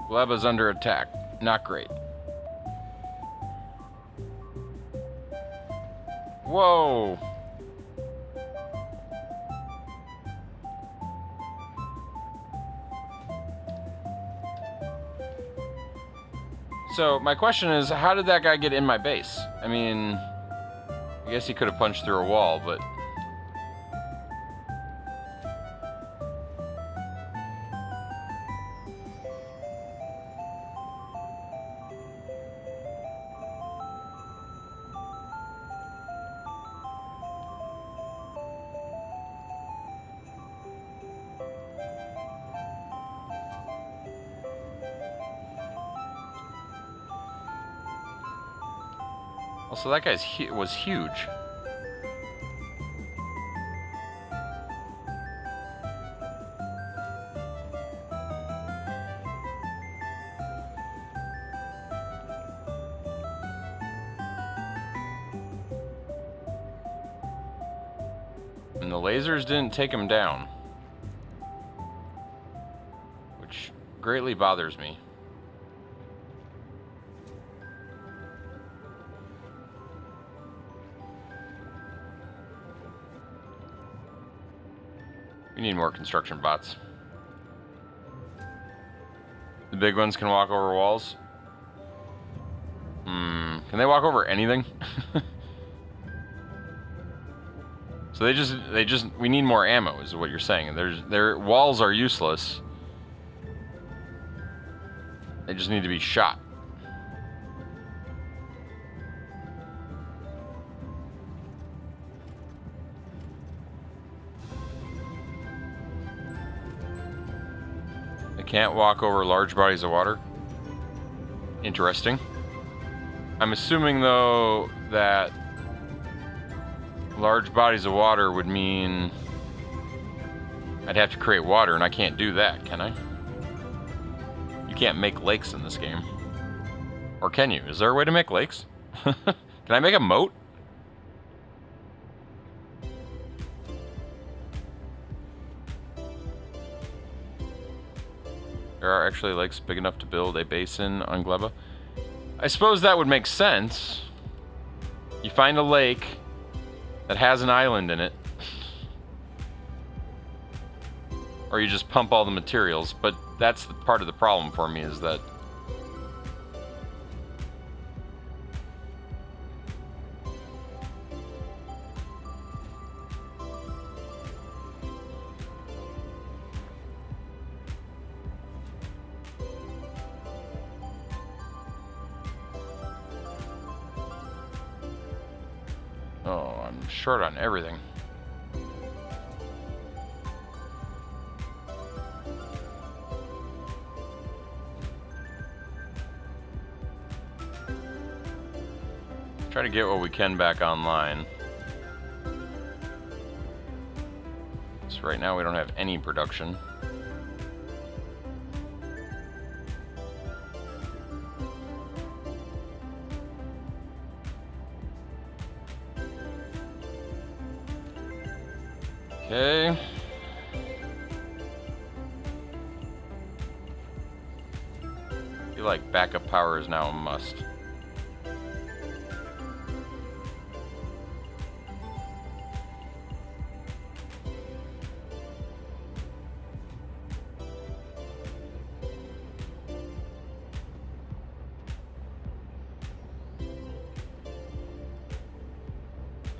Speaker 1: Leba's under attack. Not great. Whoa! So my question is, how did that guy get in my base? I mean, I guess he could have punched through a wall, but... Also, that guy's was huge. And the lasers didn't take him down, which greatly bothers me. We need more construction bots. The big ones can walk over walls. Can they walk over anything? So we need more ammo, is what you're saying. Their walls are useless. They just need to be shot. Can't walk over large bodies of water. Interesting. I'm assuming, though, that large bodies of water would mean I'd have to create water, and I can't do that, can I? You can't make lakes in this game. Or can you? Is there a way to make lakes? Can I make a moat? There are actually lakes big enough to build a basin on Gleba. I suppose that would make sense. You find a lake that has an island in it. or you just pump all the materials. But that's the part of the problem for me, is that oh, I'm short on everything. Try to get what we can back online. So right now we don't have any production. Okay. I feel like backup power is now a must.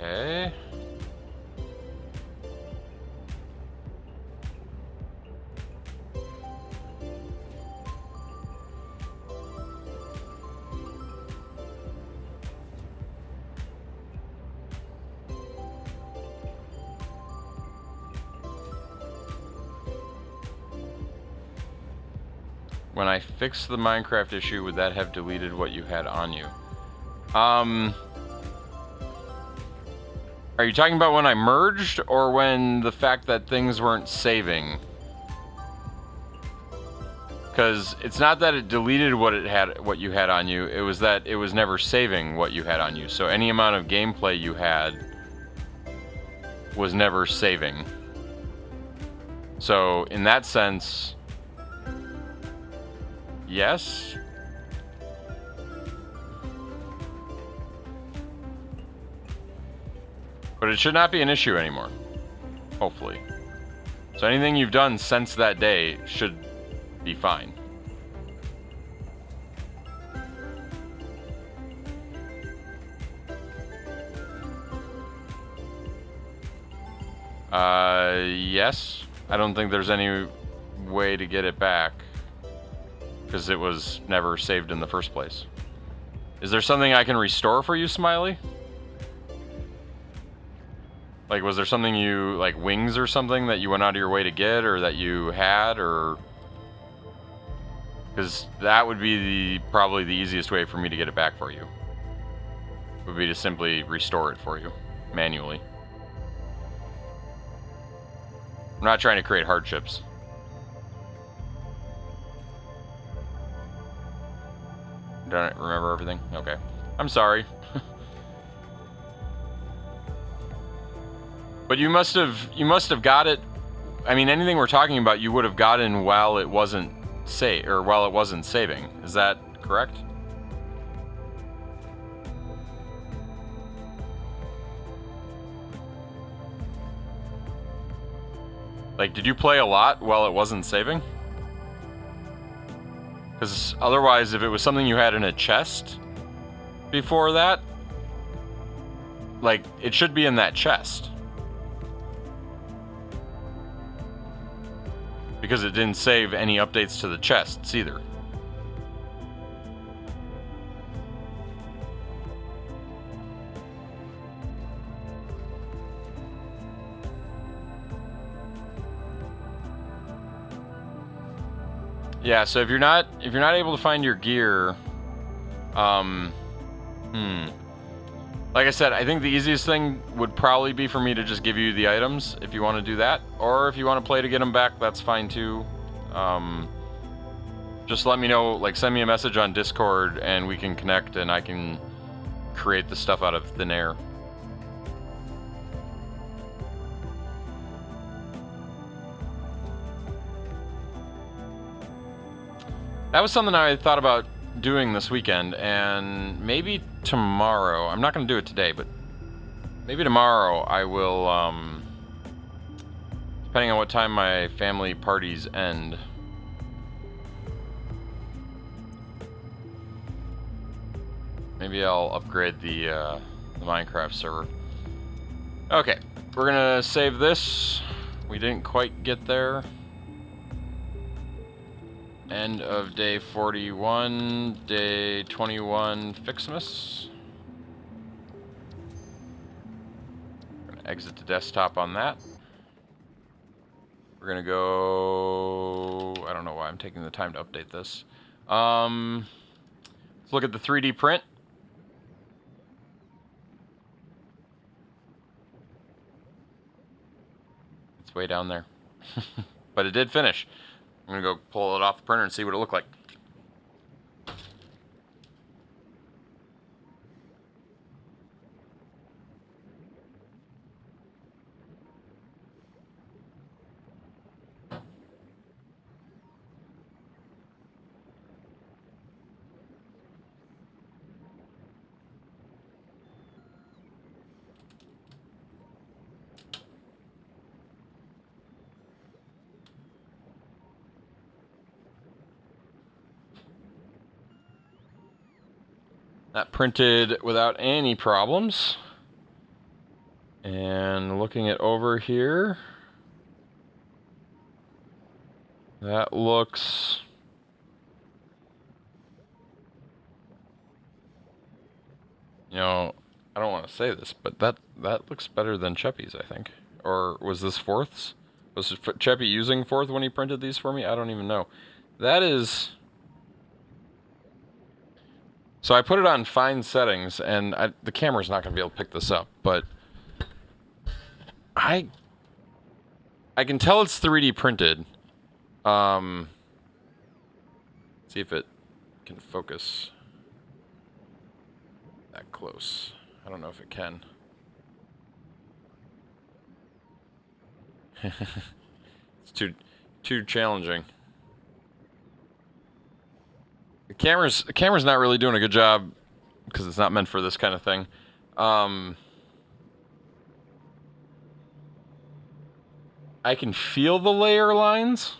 Speaker 1: Okay. When I fix the Minecraft issue, would that have deleted what you had on you? Are you talking about when I merged, or when the fact that things weren't saving? Because it's not that it deleted what you had on you, it was that it was never saving what you had on you. So any amount of gameplay you had was never saving. So in that sense, yes. But it should not be an issue anymore. Hopefully. So anything you've done since that day should be fine. Yes. I don't think there's any way to get it back, because it was never saved in the first place. Is there something I can restore for you, Smiley? Like, was there something you, like wings or something that you went out of your way to get, or that you had, or... Because that would be probably the easiest way for me to get it back for you. Would be to simply restore it for you, manually. I'm not trying to create hardships. Don't remember everything? Okay. I'm sorry. But you must have got it. I mean, anything we're talking about, you would have gotten while it wasn't while it wasn't saving. Is that correct? Like, did you play a lot while it wasn't saving? Because otherwise, if it was something you had in a chest before that, like, it should be in that chest. Because it didn't save any updates to the chests either. Yeah, so if you're not able to find your gear, like I said, I think the easiest thing would probably be for me to just give you the items if you want to do that, or if you want to play to get them back, that's fine too. Just let me know, like send me a message on Discord and we can connect and I can create the stuff out of thin air. That was something I thought about doing this weekend, and maybe tomorrow. I'm not going to do it today, but maybe tomorrow I will, depending depending on what time my family parties end. Maybe I'll upgrade the Minecraft server. Okay, we're gonna save this. We didn't quite get there. End of day 41, day 21, Fixmas. We're gonna exit the desktop on that. We're gonna go... I don't know why I'm taking the time to update this. Let's look at the 3D print. It's way down there. But it did finish. I'm gonna go pull it off the printer and see what it looked like. That printed without any problems. And looking it over here, that looks... You know, I don't want to say this, but that looks better than Cheppy's, I think. Or was this Fourth's? Was Cheppy using Fourth when he printed these for me? I don't even know. That is... So I put it on fine settings, and the camera's not going to be able to pick this up, but I can tell it's 3D printed. See if it can focus that close. I don't know if it can. It's too challenging. The camera's not really doing a good job because it's not meant for this kind of thing. I can feel the layer lines.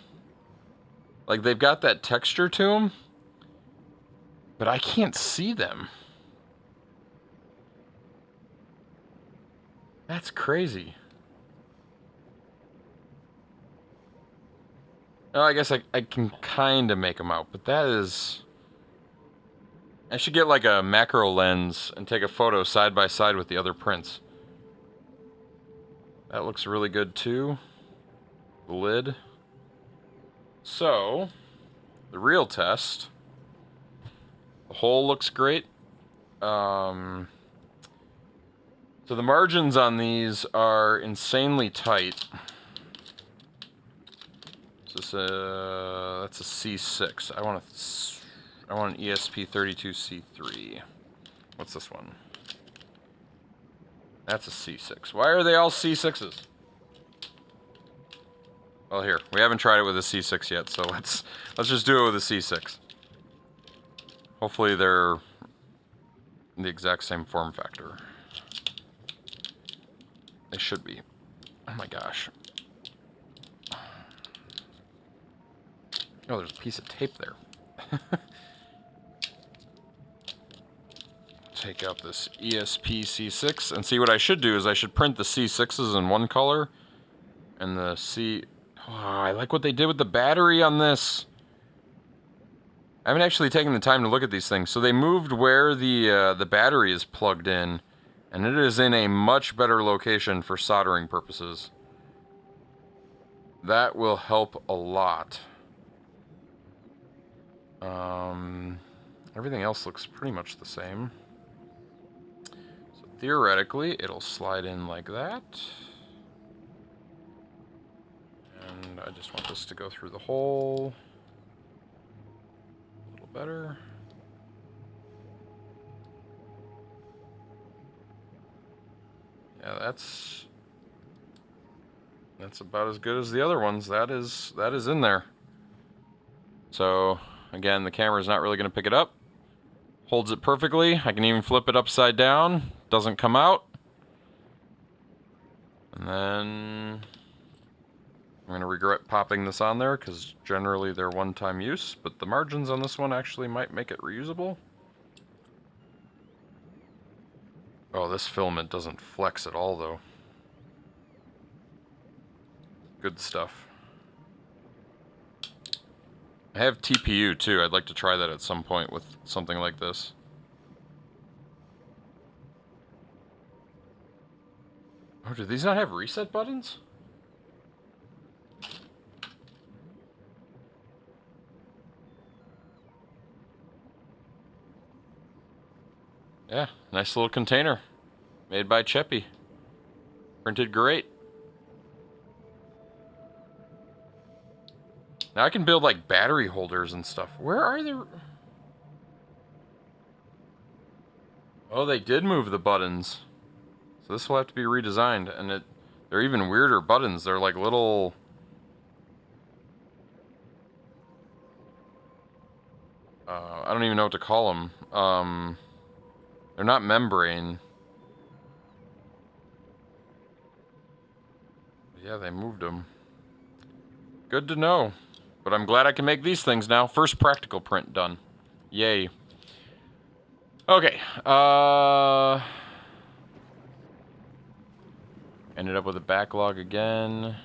Speaker 1: Like they've got that texture to them, but I can't see them. That's crazy. Oh, I guess I can kind of make them out, but that is... I should get like a macro lens and take a photo side by side with the other prints. That looks really good too. The lid. So, the real test. The hole looks great. So the margins on these are insanely tight. So that's a C6. I want an ESP32C3. What's this one? That's a C6. Why are they all C6s? Well, here, we haven't tried it with a C6 yet, so let's just do it with a C6. Hopefully they're the exact same form factor. They should be. Oh my gosh. Oh, there's a piece of tape there. Take out this ESP C6 and see what I should do is I should print the C6s in one color and the C... Oh, I like what they did with the battery on this. I haven't actually taken the time to look at these things. So they moved where the battery is plugged in, and it is in a much better location for soldering purposes. That will help a lot. Everything else looks pretty much the same. So theoretically, it'll slide in like that. And I just want this to go through the hole a little better. Yeah, that's about as good as the other ones. That is in there. So again, the camera is not really going to pick it up. Holds it perfectly. I can even flip it upside down. Doesn't come out. And then I'm going to regret popping this on there because generally they're one-time use, but the margins on this one actually might make it reusable. Oh, this filament doesn't flex at all, though. Good stuff. I have TPU, too. I'd like to try that at some point with something like this. Oh, do these not have reset buttons? Yeah, nice little container. Made by Cheppy. Printed great. Now I can build, like, battery holders and stuff. Where are they? Oh, they did move the buttons. So this will have to be redesigned. And they're even weirder buttons. They're like little... I don't even know what to call them. They're not membrane. Yeah, they moved them. Good to know. But I'm glad I can make these things now. First practical print done. Yay. Okay. Ended up with a backlog again.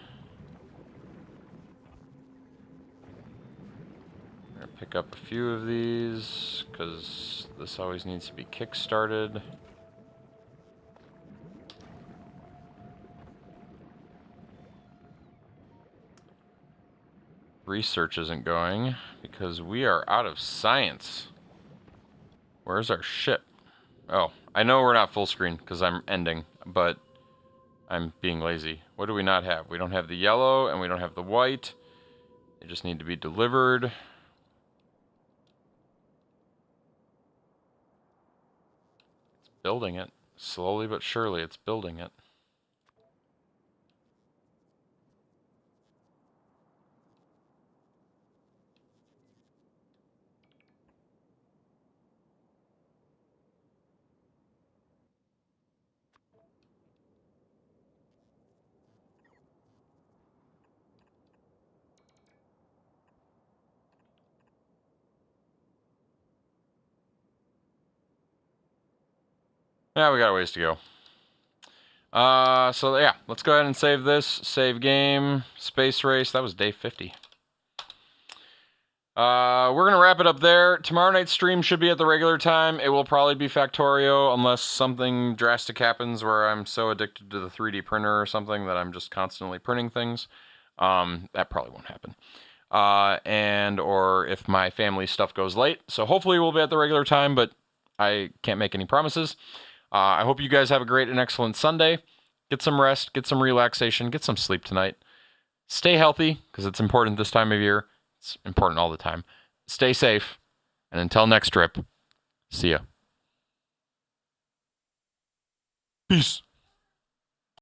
Speaker 1: I'm gonna pick up a few of these, because this always needs to be kick-started. Research isn't going, because we are out of science. Where's our ship? Oh, I know we're not full screen, because I'm ending, but I'm being lazy. What do we not have? We don't have the yellow, and we don't have the white. They just need to be delivered. It's building it. Slowly but surely, it's building it. Yeah, we got a ways to go. So yeah, let's go ahead and save this. Save game. Space race. That was day 50. We're gonna wrap it up there. Tomorrow night's stream should be at the regular time. It will probably be Factorio unless something drastic happens where I'm so addicted to the 3D printer or something that I'm just constantly printing things. That probably won't happen. And or if my family stuff goes late. So hopefully we'll be at the regular time, but I can't make any promises. I hope you guys have a great and excellent Sunday. Get some rest, get some relaxation, get some sleep tonight. Stay healthy, because it's important this time of year. It's important all the time. Stay safe, and until next trip, see ya. Peace.